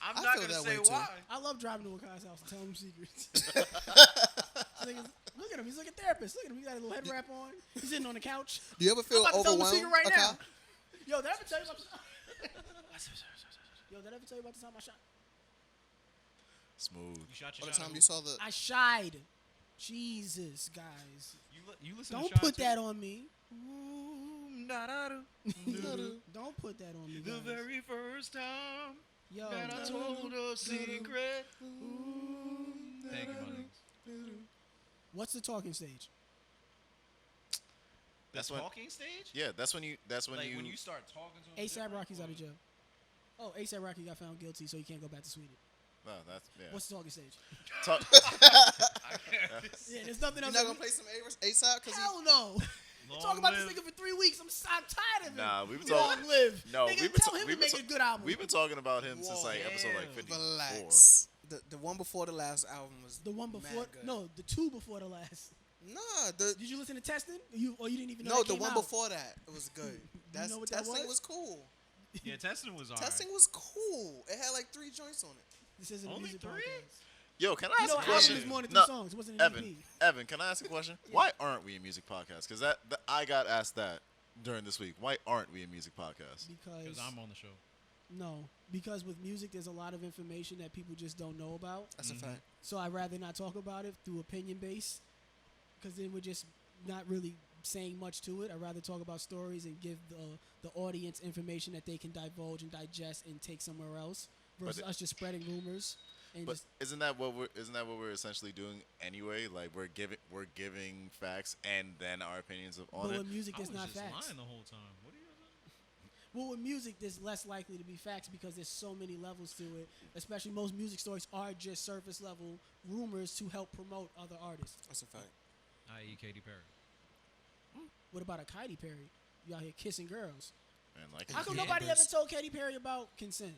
I'm I not feel gonna that say way, too. why. I love driving to Akai's house and telling him secrets. Look at him. He's like a therapist. Look at him. He got a little head wrap on. He's sitting on the couch. Do you ever feel I'm about to tell him a overwhelmed? secret right now. Akai? Yo, did I ever tell you about the Yo, did I ever tell you about the time I shot? Smooth. You shot By your the shot. time at you who? saw the, I shied. Jesus, guys. You listen. Don't to Shy put too? that on me. Ooh, da-da-do. Don't put that on me, The guys. very first time Yo, that I told a secret. Thank you, my niggas. what's the talking stage? The That's when- talking stage? Yeah, that's when you. That's when Like you. when you start talking to him. ASAP Rocky's out of jail. Oh, ASAP Rocky got found guilty, so he can't go back to Sweden. No, that's yeah. What's the talking stage? Talk, Yeah, there's nothing you're else. not gonna play some ASAP because Hell no. Talk about this nigga for 3 weeks. I'm tired of it. Nah, we've been Long talking. live. No, Nigga, we've been tell ta- him we've to been make ta- a good album. We've been talking about him since Whoa, like episode like damn. 54. relax. The one before the last album was The one before, mad good. no, the two before the last. Nah, the Did you listen to Testing? Or you didn't even know no, that the came one out? before that it was good. That's know what that testing was? was cool. Yeah, testing was alright. Testing was cool. It had like 3 joints on it. This isn't a Only music 3? podcast. Yo, can I You ask know, a an question? album is more than 3 No, songs. It wasn't an Evan, EP. Evan, can I ask a question? Why aren't we a music podcast? Because I got asked that during this week. Why aren't we a music podcast? Because Because I'm on the show. no, because with music, there's a lot of information that people just don't know about. That's a fact. So I'd rather not talk about it through opinion base, because then we're just not really saying much to it. I'd rather talk about stories and give the audience information that they can divulge and digest and take somewhere else, versus us just spreading rumors and But just isn't that what we're essentially doing anyway? Like we're giving facts and then our opinions on But it. with music, I there's was not just facts. lying the whole time. What are you doing? Well, with music, there's less likely to be facts because there's so many levels to it. Especially most music stories are just surface level rumors to help promote other artists. That's a fact. I.e. Katy Perry. What about a Katy Perry? You out here kissing girls. And like, How come Yeah, nobody but ever told Katy Perry about consent?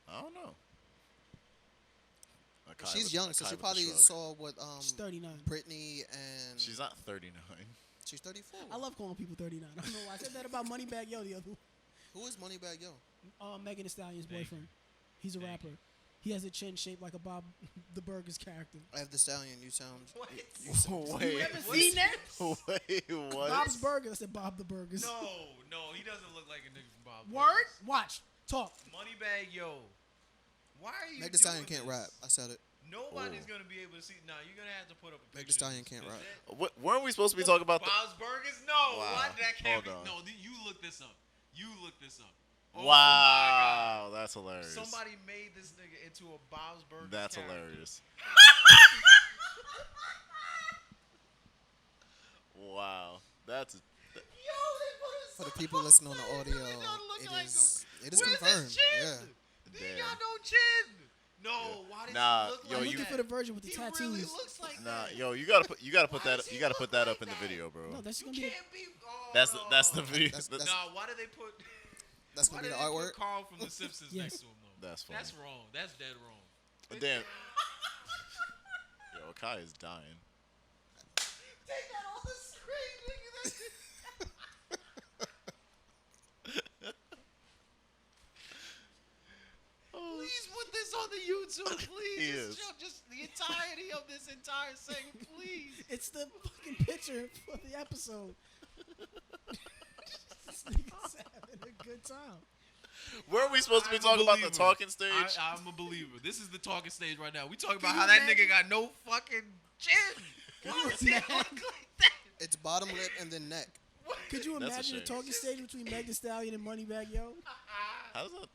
I don't know. Akai She's with- young, Akai so she with the probably shrug. saw what She's 39. Britney and She's not 39. she's 34. I love calling people 39. I don't know why. I said that about Moneybag Yo the other Who is Moneybag Yo? Megan Thee Stallion's Thank boyfriend. He's a Thank rapper. He has a chin shaped like a Bob the Burgers character. I have the Stallion. You sound. Wait, You ever seen that? wait, what? Bob's Burgers. I said Bob the Burgers. No, he doesn't look like a nigga from Bob. Word? Watch. Talk. Moneybag Yo. Why are you Meg Thee Stallion doing can't this? rap. I said it. Nobody's gonna be able to see. Nah, you're gonna have to put up a Meg picture. Thee Stallion of this, can't 'cause rap. that- Weren't we supposed to be talking about the? Bob's Burgers? No, Wow. what? That can't be. Hold on. No, you look this up. You look this up. Oh my Wow, that's God. hilarious. Somebody made this nigga into a Bob's Burgers. That's character. hilarious. Wow, that's For the people listening on the audio, it is confirmed. Yeah. He Damn. got no chin. No, why does Nah, he look yo, I'm like looking that? for the version with the He tattoos. really looks like nah, that. yo. You gotta put Why that does he you gotta look put that like up in the that? video, bro. No, that's You gonna be. can't be. Oh, That's the no. video. That's- That's, Nah, why did they put? That's Why gonna be did the they artwork. put Carl from The Simpsons Yes. next to him though? That's funny. That's wrong. That's dead wrong. Damn. Yo, Kai is dying. Take that off the screen, nigga. entire segment, please. It's the fucking picture for the episode. This nigga's having a good time. Were we supposed to be I'm a talking about the believer. talking stage? I'm a believer. This is the talking stage right now. We talking Can about you how that imagine- nigga got no fucking chin. Why does it look like that? It's bottom lip and then neck. Could you That's a imagine the shame. talking stage between Meg Thee Stallion and Moneybagg Yo? How does that?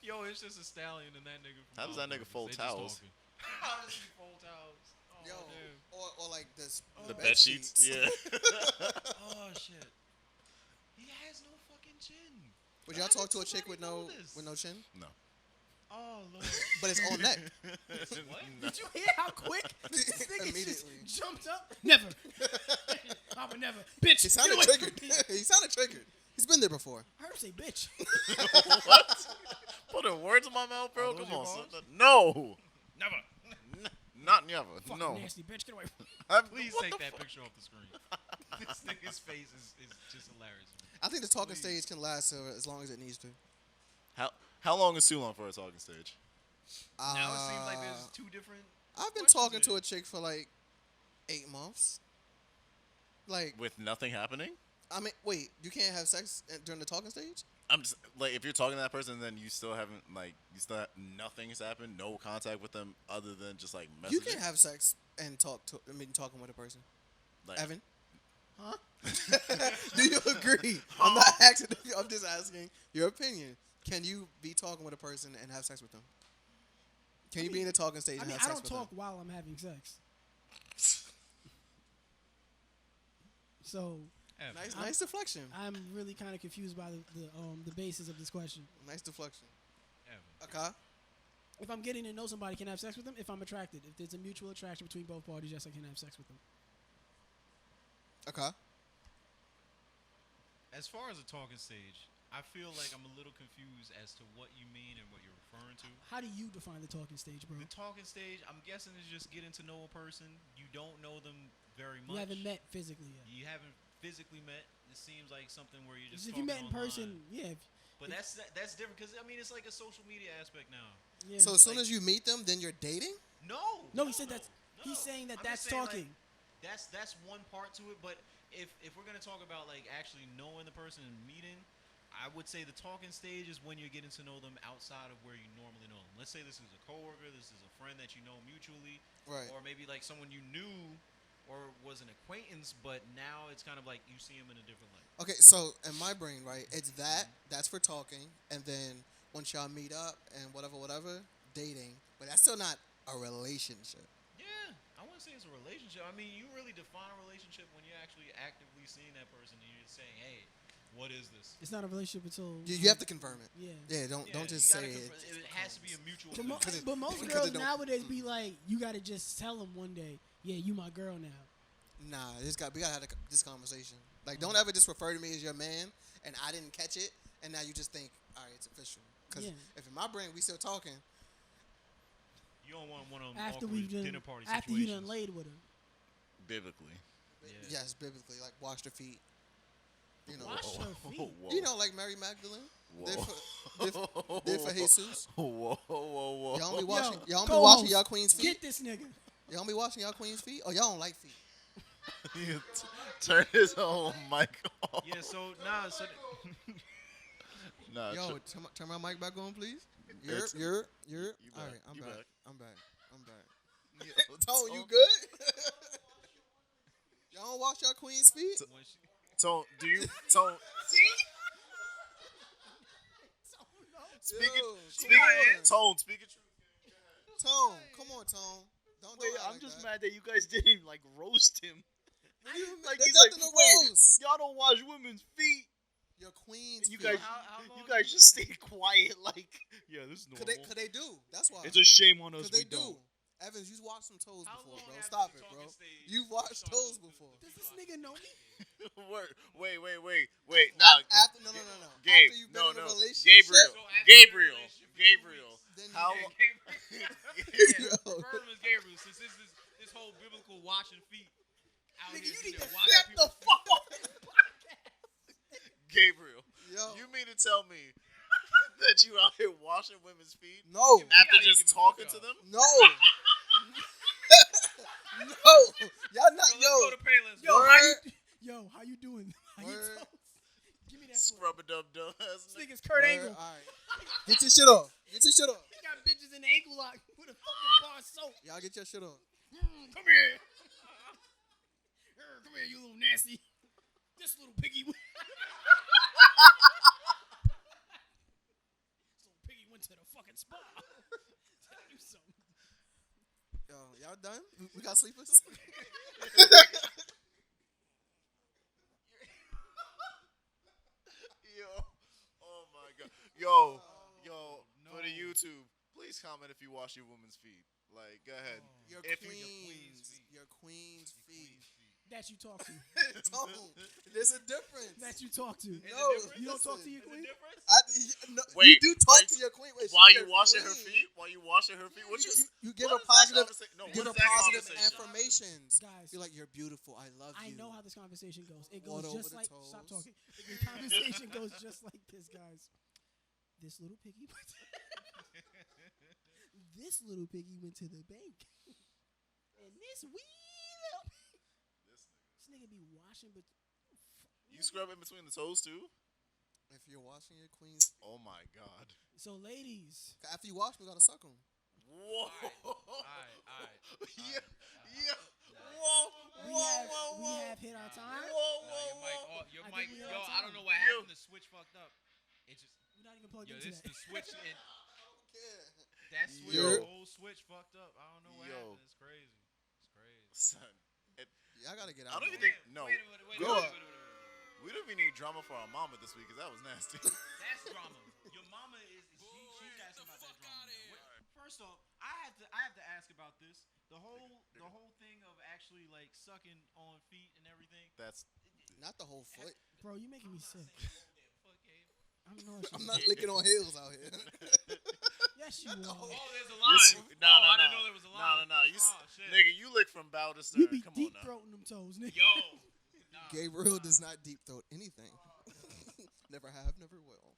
Yo, it's just a stallion and that nigga. From How does that nigga Outburst. fold They just towels? talking. How does he fold towels? Oh, Yo, damn. or like this. The bed sheets. Yeah. Oh shit. He has no fucking chin. Would y'all talk to a chick Somebody with know no this. chin? No. Oh lord. But it's on neck. What? Did you hear how quick this nigga just Immediately. jumped up? Never. I would never. Bitch, He get sounded away triggered. from me. He sounded triggered. He's been there before. I heard him say bitch. What? Putting words in my mouth, bro. Are those Come your on, bars? son. No. Never. Not never. Fucking No. nasty bitch, get away from me. Please What take the that fuck? picture off the screen. This nigga's face is just hilarious. I think the talking Please. stage can last as long as it needs to. How long is too long for a talking stage? Now it seems like there's two different. I've been questions talking to here. a chick for like 8 months. Like, With nothing happening? I mean, wait, you can't have sex during the talking stage? I'm just like, if you're talking to that person, then you still haven't nothing has happened, no contact with them other than just like messaging. You can have sex and talking with a person. Like, Evan? Huh? Do you agree? I'm not asking. I'm just asking your opinion. Can you be talking with a person and have sex with them? Can you be in the talking stage I and mean, have I sex don't with talk them? while I'm having sex. So Evan. Nice deflection. I'm really kind of confused by the basis of this question. Nice deflection. Evan. Okay. If I'm getting to know somebody, can I have sex with them? If I'm attracted, if there's a mutual attraction between both parties, yes, I can have sex with them. Okay. As far as a talking stage, I feel like I'm a little confused as to what you mean and what you're referring to. How do you define the talking stage, bro? The talking stage, I'm guessing, is just getting to know a person. You don't know them very much. You haven't met physically yet. You haven't physically met. It seems like something where you just. If you met in talking person, online. yeah. But that's different because I mean it's like a social media aspect now. Yeah. So as soon Like- as you meet them, then you're dating? No, he said that's. He's saying that I'm that's just saying, talking. Like, that's one part to it, but if we're gonna talk about like actually knowing the person and meeting, I would say the talking stage is when you're getting to know them outside of where you normally know them. Let's say this is a coworker, this is a friend that you know mutually, Right. or maybe like someone you knew or was an acquaintance, but now it's kind of like you see him in a different light. Okay, so in my brain, right, it's that's for talking, and then once y'all meet up and whatever, dating, but that's still not a relationship. Yeah, I wouldn't say it's a relationship. I mean, you really define a relationship when you're actually actively seeing that person and you're saying, hey, what is this? It's not a relationship until. You have to confirm it. Yeah. Yeah, don't Yeah, just you say gotta it. confirm- It has to be a mutual. But, mo- Because it- but most because girls it don't- nowadays be like, you gotta just tell them one day, yeah, you my girl now. Nah, we gotta have this conversation. Like, don't ever just refer to me as your man, and I didn't catch it, and now you just think, all right, it's official. Because Yeah. if in my brain we still talking, You don't want one of them After awkward we've done, dinner party after you situations. done laid with her. Biblically. Yeah. yes, biblically, like wash their feet. You know, Wash her feet. Whoa. you know, like Mary Magdalene Whoa. did for Jesus. Whoa, whoa. Y'all don't be Yo, washing, y'all don't be co-host, washing y'all queen's feet. Get this nigga. Y'all don't be washing y'all queen's feet. Oh, y'all don't like feet. Turn his whole mic off. Yeah, so nah, so Nah, Yo, turn my mic back on, please. It's- You're. You All back, right, I'm you back. back. I'm back. Yo, Tone, you good? Y'all don't wash y'all queen's feet? when she, Tone, do you Tone? Speaking, Yo, speaking, come on. Tone, speaking truth. Tone, come on, Tone. Don't Wait, do it I'm like just that. mad that you guys didn't like roast him. Like There's he's like, nothing to wait, roast. y'all don't wash women's feet. Your queen's You feet. guys, how you long- guys just stay quiet. Like, yeah, this is normal. Cause they do. That's why. It's a shame on us. Cause they We do. don't. Evans, you've watched some toes How before, long bro. after Stop the it, bro. talking stage You've you watched start toes to- before. Does this nigga know me? Wait. Nah, After no. Gabe, After you've been no, in a no. relationship, Gabriel, Gabriel. then you How? yeah, Yo. refer to him as Gabriel since this whole biblical washing feet out Nigga, here you sitting need to there washing step the people's feet. fuck up. Gabriel, Yo. you mean to tell me that you out here washing women's feet No. after gotta just give a talking fuck to up. them? No. No, y'all not. Let's go to Payless. How you doing? How you Word. toast? Give me that foot. Scrub a dub dub. This nigga's Kurt Angle. All right. Get your shit off. Get your shit off. He got bitches in the ankle lock with a fucking bar of soap. Y'all get your shit off. Come here. Come here, you little nasty. This little piggy. This little piggy went to the fucking spa. Tell you something. Yo, y'all done? We got sleepers? Yo, oh my god. Yo, for the YouTube, please comment if you wash your woman's feet. Like, go ahead. Your If you- queen's feet. That you talk to. Don't. There's a difference. That you talk to. No, You don't talk to listen. your queen? No, Wait, you do talk wait, to your queen. Wait, While she's you your washing her queen. feet, what You you? give what her is that positive. conversa- No, Give her what is that positive conversation? affirmations. Guys, You're like, you're beautiful. I love you. I know how this conversation goes. It Water goes over just the like toes. stop talking. The conversation goes just like this, guys. This little piggy went this little piggy went to the bank. And this wee little this nigga be washing but You scrub in between the toes too? If you're washing your queen's, Oh my god. so ladies, after you wash, we gotta suck them. Whoa. Alright. Yeah. Whoa. we have hit our time. Your I mic. think we Yo, are I don't time. know what happened. The switch fucked up. It just. We're not even plugged Yo, into this that. the switch and Yeah. that switch, Yo. the whole switch fucked up. I don't know what Yo. happened. It's crazy. It's crazy. Son. Y'all gotta get I out. don't of even here. think. No. Wait a minute. Grow up. We don't even need drama for our mama this week because that was nasty. That's drama. Your mama is she got some about that drama. First off, I have to ask about this. The whole thing of actually like sucking on feet and everything. That's Not the whole foot. Bro, you making me sick. I'm nauseous. I'm not licking on heels out here. Yes, you are. Oh, there's a You're line. No, I no, didn't no. know there was a No, line. no, no. You, Oh, shit. nigga, you lick from bow to You stern. be Come deep on now. throating them toes, nigga. Yo. Nah. Gabriel does not deep throat anything. Never have, never will.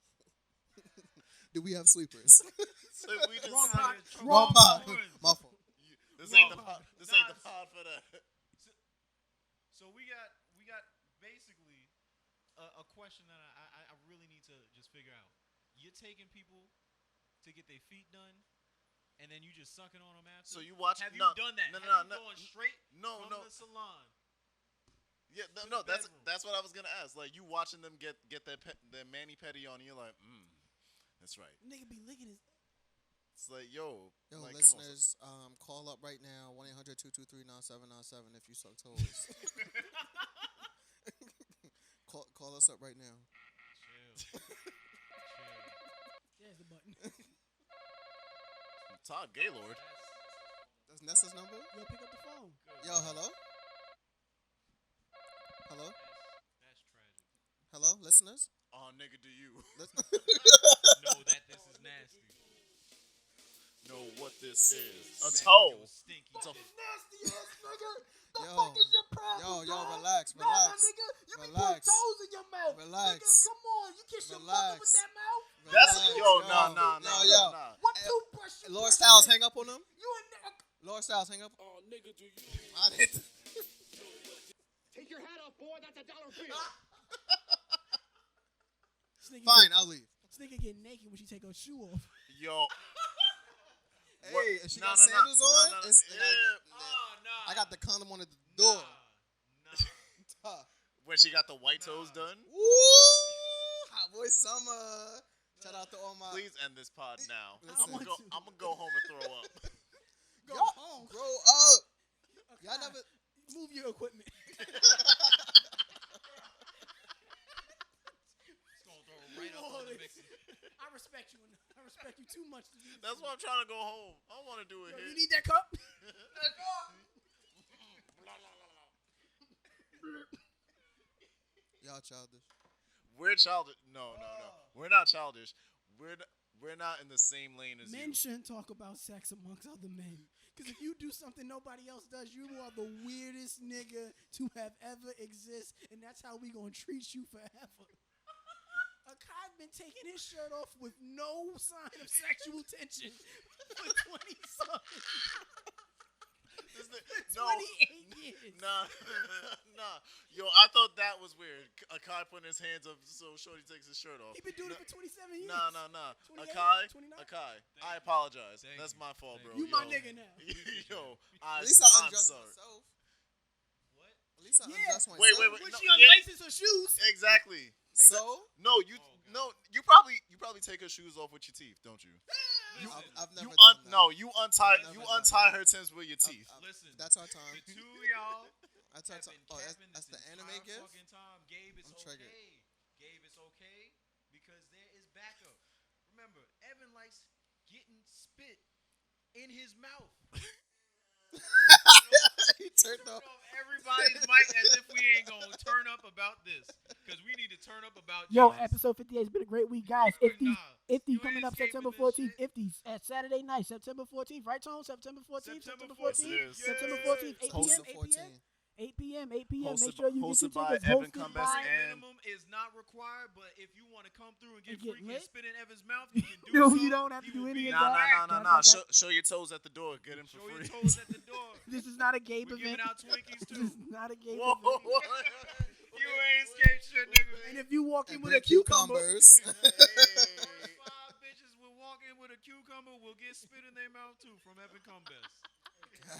Do we have sleepers? So we just Wrong said pod. it. Wrong pod. My fault. This ain't the Wrong pod. pod. This ain't the Nah, pod for that. So we got basically a question that I really need to just figure out. You're taking people to get their feet done, and then you just sucking on them after. So you watch? Have you no, done that? No, Have no, you no. going straight No, from no. the salon? Yeah, to no. the That's bedroom? what I was gonna ask. Like you watching them get their mani pedi on, you're like, that's right. Nigga be licking his. It's like, yo, Yo, like, listeners, call up right now, 1-800-223-9797 if you suck toes. call us up right now. Chill. There's the button. come on. Todd Gaylord. That's Nessa's number? Yo, pick up the phone. Yo, hello? Hello? That's tragic. Hello, listeners? Oh, nigga, do you Know that this is nasty. know what this is? A That toe. nigga was stinky. It's a Nasty ass nigga. The Yo. fuck is your problem? Yo, dog? relax, No, my relax. nigga, you be Relax. putting toes in your mouth. Relax. Nigga, come on, you kiss your mother with Relax. that mouth. That's Relax, yo, nah. Yo. What toothbrush you Lord brush Styles, with? hang up on him. You a nigga. Lord Styles, hang up. Oh, nigga, do you? I didn't. Take your hat off, boy. That's $1 bill. This nigga Fine, Get, I'll leave. this nigga get naked when she take her shoe off. Yo. Hey, if she Nah, got nah, nah. sandals Nah, on, nah, nah. it's, Yeah. Oh, nah. I got the condom on at the door. Nah. Huh. When she got the white toes done. Woo! Hot boy summer. Shout out to all my. Please end this pod now. Listen. I'm gonna go home and throw up. Go Y'all home. grow up. Y'all Akai, never. move your equipment. It's gonna throw it right up on the mixer. I respect you. I respect you too much to do this. That's why I'm trying to go home. I don't want to do it Yo, here. you need that cup? Y'all childish. We're childish. No. We're not childish. We're not in the same lane as Men you. shouldn't talk about sex amongst other men. Because if you do something nobody else does, you are the weirdest nigga to have ever exist. And that's how we gonna treat you forever. Akai been taking his shirt off with no sign of sexual tension for 20 something. This No. 28 years. Nah, nah. Yo, I thought that was weird. Akai putting his hands up so Shorty takes his shirt off. He been doing it for 27 years. Nah. 28, Akai, 29? I apologize. Thank That's you. my fault, bro. You Yo. my nigga now. Yo, At least I I'm undressed sorry. myself. What? At least I Yeah. undressed myself. Wait. When No, she yeah. unlaces her shoes. Exactly. So No, you God. no, you probably take her shoes off with your teeth, don't you? I've never You done that. no, you untie I've never done untie her Timbs with your teeth. Listen, That's our time. the two of y'all That's our have time. been Oh, capping that's this the anime entire gift. fucking time. Gabe, it's I'm okay. triggered. Gabe, it's okay because there is backup. Remember, Evan likes getting spit in his mouth. He turned Turn off. off everybody's mic as if we ain't gonna turn up about this, because we need to turn up about Yo, Jesus. episode 58 has been a great week, guys. Nah, Ifty you coming ain't up escaping September this 14th. shit. Ifty's at Saturday night, September 14th. Right, Tone? September 14th. September 14th. Yes, it is. September 14th. 8 Hosted p.m. 8 14. p.m. 8 p.m. 8 p.m. Hosted Make sure you get hosted your by tickets. Evan Hosted Combest by. and- Minimum is not required, but if you want to come through and get And get freaky and lit? spit in Evan's mouth, you can do No, so. you don't have to He do will any be of in the that. back. Nah. That's- Show your toes at the door. Get in for Show your free. toes at the door. This is not a game We're event. giving out Twinkies This too. is not a game Whoa. event. You ain't escaped shit, nigga. And if you walk in And with bring a cucumber, cucumbers. First 5 bitches will walk in with a cucumber will get spit in their mouth too from Evan Combest. God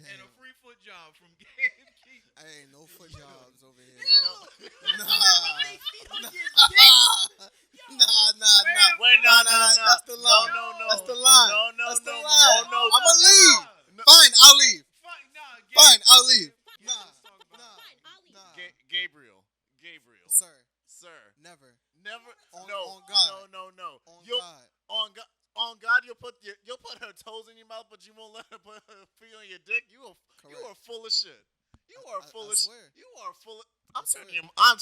And damn. a free foot job from Gabe Keith. I ain't no foot jobs over here. Nah. Nah. Wait, no. That's the line. No. That's the line. No. That's the Oh, line. no. I'ma leave. No. Fine, I'll leave. Gabe. Fine, I'll leave. Yeah, Nah. let's talk about it. Nah. Gabriel. Sir, Never. never. On No. God. No. On You'll- God. On God, you'll put her toes in your mouth, but you won't let her put her feet on your dick. You are Correct. full of shit. You are full I of shit. swear. You are full of. I'm swear.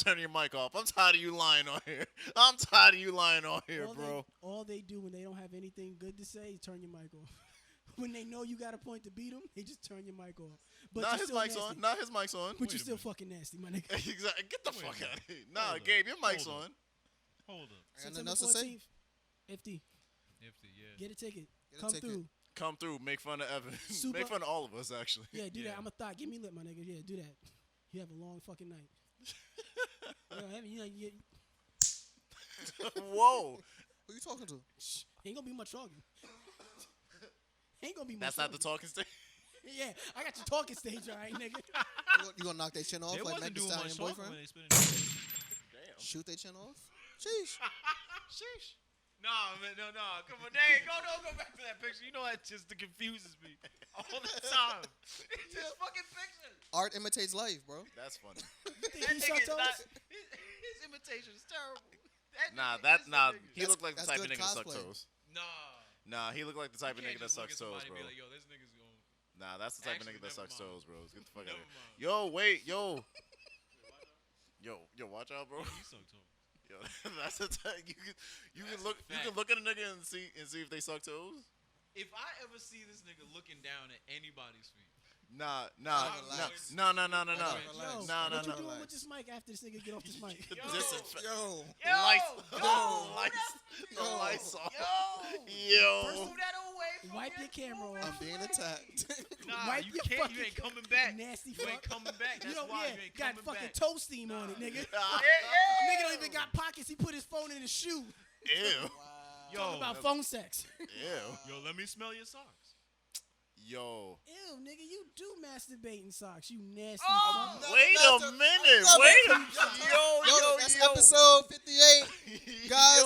turning your mic off. I'm tired of you lying on here. I'm tired of you lying on here, bro. all they do when they don't have anything good to say is turn your mic off. When they know you got a point to beat them, they just turn your mic off. But Not you're his still mic's nasty. on. Not his mic's on. But Wait you're a still minute. fucking nasty, my nigga. Exactly. Get the Wait a fuck minute. out of here. Nah, Hold up. Gabe, your mic's Hold on. up. Hold up. I got nothing September else to say. 14th, 50. Nifty, yeah. Get a ticket. Get a Come ticket. through. Come through. Make fun of Evan. Super- Make fun of all of us, actually. Yeah, do Yeah. that. I'm a thought. Give me lip, my nigga. Yeah, do that. You have a long fucking night. You Whoa. Who you talking to? ain't gonna be much talking. Ain't gonna be much That's not the talking. talking stage. Yeah, I got your talking stage, all right, nigga. You gonna knock their chin off They like wasn't Meg Thee doing Stallion much talking boyfriend? when they spit in their Damn. Shoot their chin off? Sheesh. Sheesh. Nah, man, no. Come on, dang, don't go back to that picture. You know that just confuses me all the time. It's just fucking pictures. Art imitates life, bro. That's funny. You think That he nigga sucked is not. toes? His imitation is terrible. He looked like the that's type of good nigga that suck cosplay. toes. Nah. He looked like the type of You nigga can't that just look sucks at toes, somebody bro. and be like, yo, this nigga's going. Nah, that's the type of Actually, nigga that never sucks mind. toes, bro. Get the fuck out Never of here. mind. Yo, wait, yo. Yo, watch out, bro. He suck toes. Yo, that's the type you can look at a nigga and see if they suck toes. If I ever see this nigga looking down at anybody's feet, Nah. Relax. No. Yo, Relax. what you Relax. doing with this mic after this nigga get off this mic? Yo. The lights off. First Yo. move that away from Wipe your your camera off. I'm being attacked. Nah, Wipe you your can't. You fucking ain't coming back. nasty You ain't fuck. coming back. That's You know, why yeah, you ain't got coming fucking back. toe steam on it, nigga. Yeah. Nigga don't even got pockets. He put his phone in his shoe. Ew. Yo, Talk about phone sex. Ew. yo, let me smell your socks. Yo. Ew, nigga, you do masturbate in socks. You nasty Oh, fuck. Wait a minute. no, Wait a Yo, that's episode 58. Guys,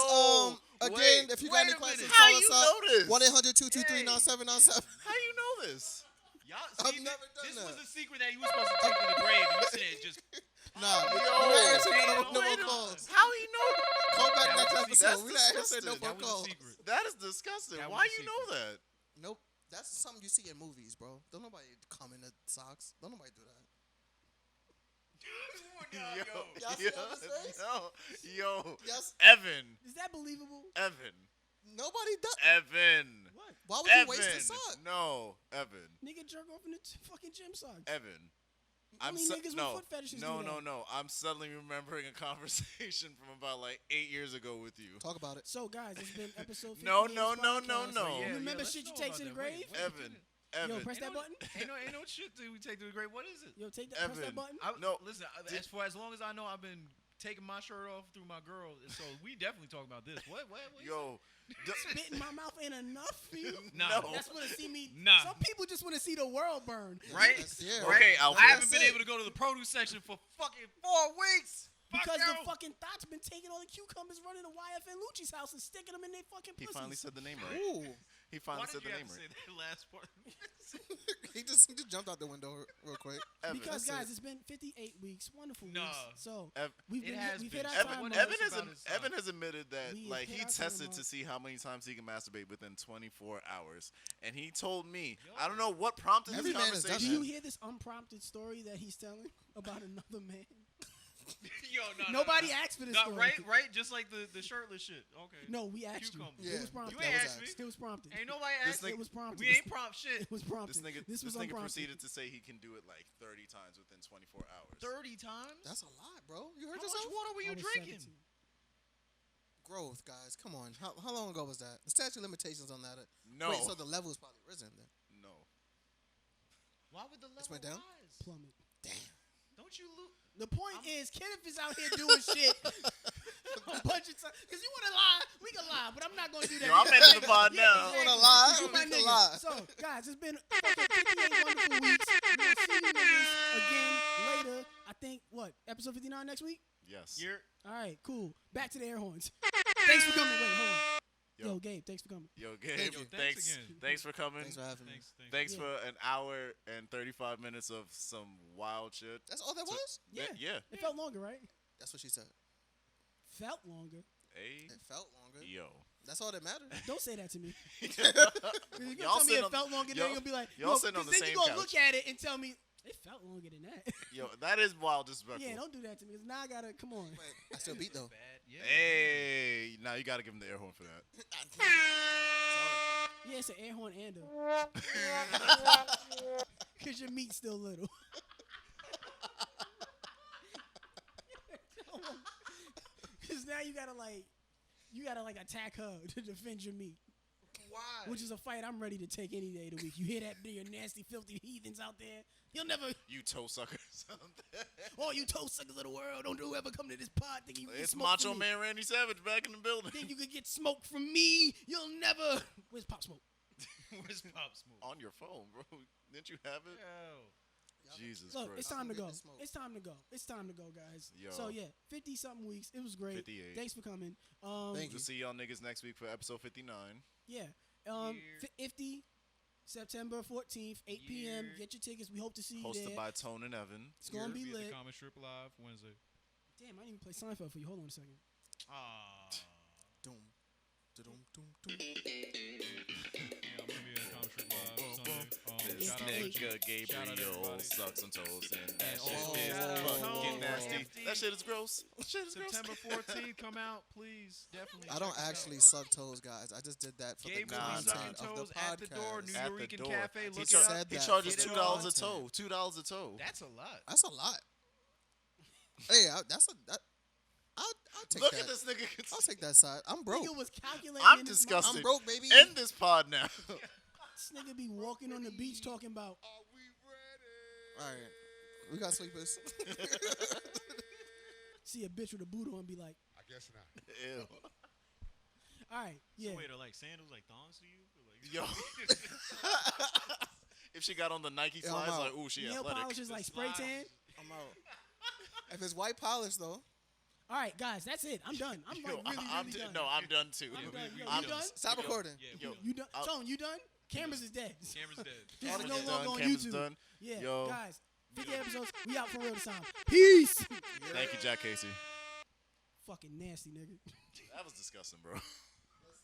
again, if you got any questions, How call you us know up. this? 1-800-223-9797. How you know this? Y'all, I've see, never done this that. was a secret that you were supposed to take to the grave, and you said just. Nah, we're Yo, not answering damn, no more wait a- calls. How you know? Call back That next was a episode. secret. We're not answering no That's more That was a calls. secret. That is disgusting. That was Why a you know that? Nope. That's something you see in movies, bro. Don't nobody come in the socks. Don't nobody do that. Y'all see how this face? Yo, Yes. Evan, Is that believable? Nobody does. Evan, What? Why would you waste a sock? No, Evan, Nigga jerk off in the fucking gym socks. Evan. Only niggas with foot fetishes do that. No. I'm suddenly remembering a conversation from about like 8 years ago with you. Talk about it. So, guys, it's been episode 58. No. of this podcast. No. Yeah, Remember let's shit you know take about to the that. grave? Wait, Evan, Evan. Yo, press that button. Ain't no shit that we take to the grave. What is it? Yo, press that Evan. button. No, Listen. As long as I know, I've been taking my shirt off through my girl, so we definitely talk about this. What you Yo, Spit in my mouth ain't enough for you. Nah. No. That's want to see me. Nah. Some people just want to see the world burn. Right? Yeah. Okay, Alfred. I haven't been That's it. able to go to the produce section for fucking 4 weeks. Because Fuck the you. fucking thoughts been taking all the cucumbers, running to YFN Lucci's house and sticking them in their fucking he pussies. finally said the name right. Ooh. He Why finally did said you the have name to say right. that last part? he just jumped out the window real quick. Evan, Because That's guys, it's been 58 weeks, wonderful Nah. weeks. So Ev- we've It been has we've been. hit our Evan- time. what- mark. Evan has admitted that We like hit he our time tested to mark. see how many times he can masturbate within 24 hours, and he told me, Yo. I don't know what prompted Every this man has done Do conversation. you hear this unprompted story that he's telling about another man? Yo, Nobody asked for this No, story. right? Just like the shirtless shit. Okay. No, we asked you. Cucumber. Yeah, It was prompted. You that ain't was asked me. asked. It was prompted. Ain't nobody This asked. nigga- It was prompted. We ain't prompt shit. It was prompted. This was nigga unprompted. proceeded to say he can do it like 30 times within 24 hours. 30 times. That's a lot, bro. You How heard much yourself? water were I you was drinking? 17. Growth, guys. Come on. How long ago was that? The statute of limitations on that. No. Wait, so the level is probably risen then. No. Why would the level went down? rise? Plummet. Don't you look? The point is, Kenneth is out here doing shit a bunch of times. Because you want to lie, we can lie, but I'm not going to do that. Yo, I'm Because, into the pod now. You wanna lie? You We my can nigga. lie. So, guys, it's been fucking 58 wonderful weeks. We're going to see you niggas again later. I think, episode 59 next week? Yes. You're All right, cool. Back to the air horns. Thanks for coming. Wait, hold on. Yo. Yo, Gabe, thanks for coming. Yo, Gabe, Thank you. Thanks again. Thanks for coming. Thanks for having me. thanks. Yeah. For an hour and 35 minutes of some wild shit. That's all that was? Yeah. Yeah. It felt longer, right? That's what she said. Felt longer. Hey. It felt longer. Yo. That's all that mattered. Don't say that to me. If Y'all you're going to tell me sitting it on- felt longer, then y'all- you're going to be like, y'all sitting on the then same you're going to couch. look at it and tell me, it felt longer than that. Yo, that is wild disrespectful. Yeah, don't do that to me. 'Cause now I got to, come on. I still beat though. Bad. Yeah. Hey, now you gotta give him the air horn for that. Yeah, it's an air horn and a. Because your meat's still little. Because now you gotta like attack her to defend your meat. Why? Which is a fight I'm ready to take any day of the week. You hear that, you nasty, filthy heathens out there? You'll never, You toe suckers. all you toe suckers of the world, don't ever come to this pod thinking you can get It's smoked Macho from me. Man Randy Savage back in the building. Think you could get smoke from me? You'll never. Where's Pop Smoke? Where's Pop Smoke? On your phone, bro. Didn't you have it? Yo. Jesus Look, Christ. it's time to Get go. the smoke. It's time to go. It's time to go, guys. Yo. So yeah, 50-something weeks. It was great. 58. Thanks for coming. Thank you. We'll see y'all niggas next week for episode 59. Yeah. Yeah. 50 September 14th, 8 p.m. Yeah. Get your tickets. We hope to see you Hosted there. by Tone and Evan. It's gonna be At the lit. Comic Strip Live Wednesday. Damn, I didn't even play Seinfeld for you. Hold on a second. Ah. Doom. Doom. Doom. Doom. Yeah, I'm gonna be at Comic Strip Live Sunday. This Shout out to- nigga shout out to Gabriel everybody. sucks some toes and that And shit also is shout out fucking Tone, nasty. FD. That shit is gross. That shit is gross. September 14th, come out, please. Definitely. I don't check us actually out. suck toes, guys. I just did that for Gabe the will be content sucking of toes the at the door. podcast. New At the Eurekan door. Cafe. He Look it said up. that. He for charges the $2 $2 a content. toe. $2 a toe. That's a lot. That's a lot. Hey, I'll take Look that. at this nigga. I'll take that side. I'm broke. Nigga was calculating. I'm in his disgusted. I'm broke, baby. End this pod now. mind. This nigga be walking on the beach talking about. All right. We got sleepers. See a bitch with a boot on and be like, I guess not. Ew. all right, yeah. So wait, are like sandals like thongs to you? Or like, Yo. If she got on the Nike Yeah, I'm slides, out. like, ooh, she Nail athletic. polish is like spray slides. tan. I'm out. If it's white polish though, All right, guys, that's it. I'm done. I'm Yo, like really, I'm really done. No, I'm done too. I'm done. Yo, I'm you done? stop Yo, recording. Yeah, Yo, You done? I'll- Tone, you done? Cameras is dead. camera's dead. This is Cameras no is longer done, on cameras YouTube. done. Yeah, Yo. guys, 50 episodes. We out for real this time. Peace. Thank you, Jack Casey. Fucking nasty nigga. That was disgusting, bro.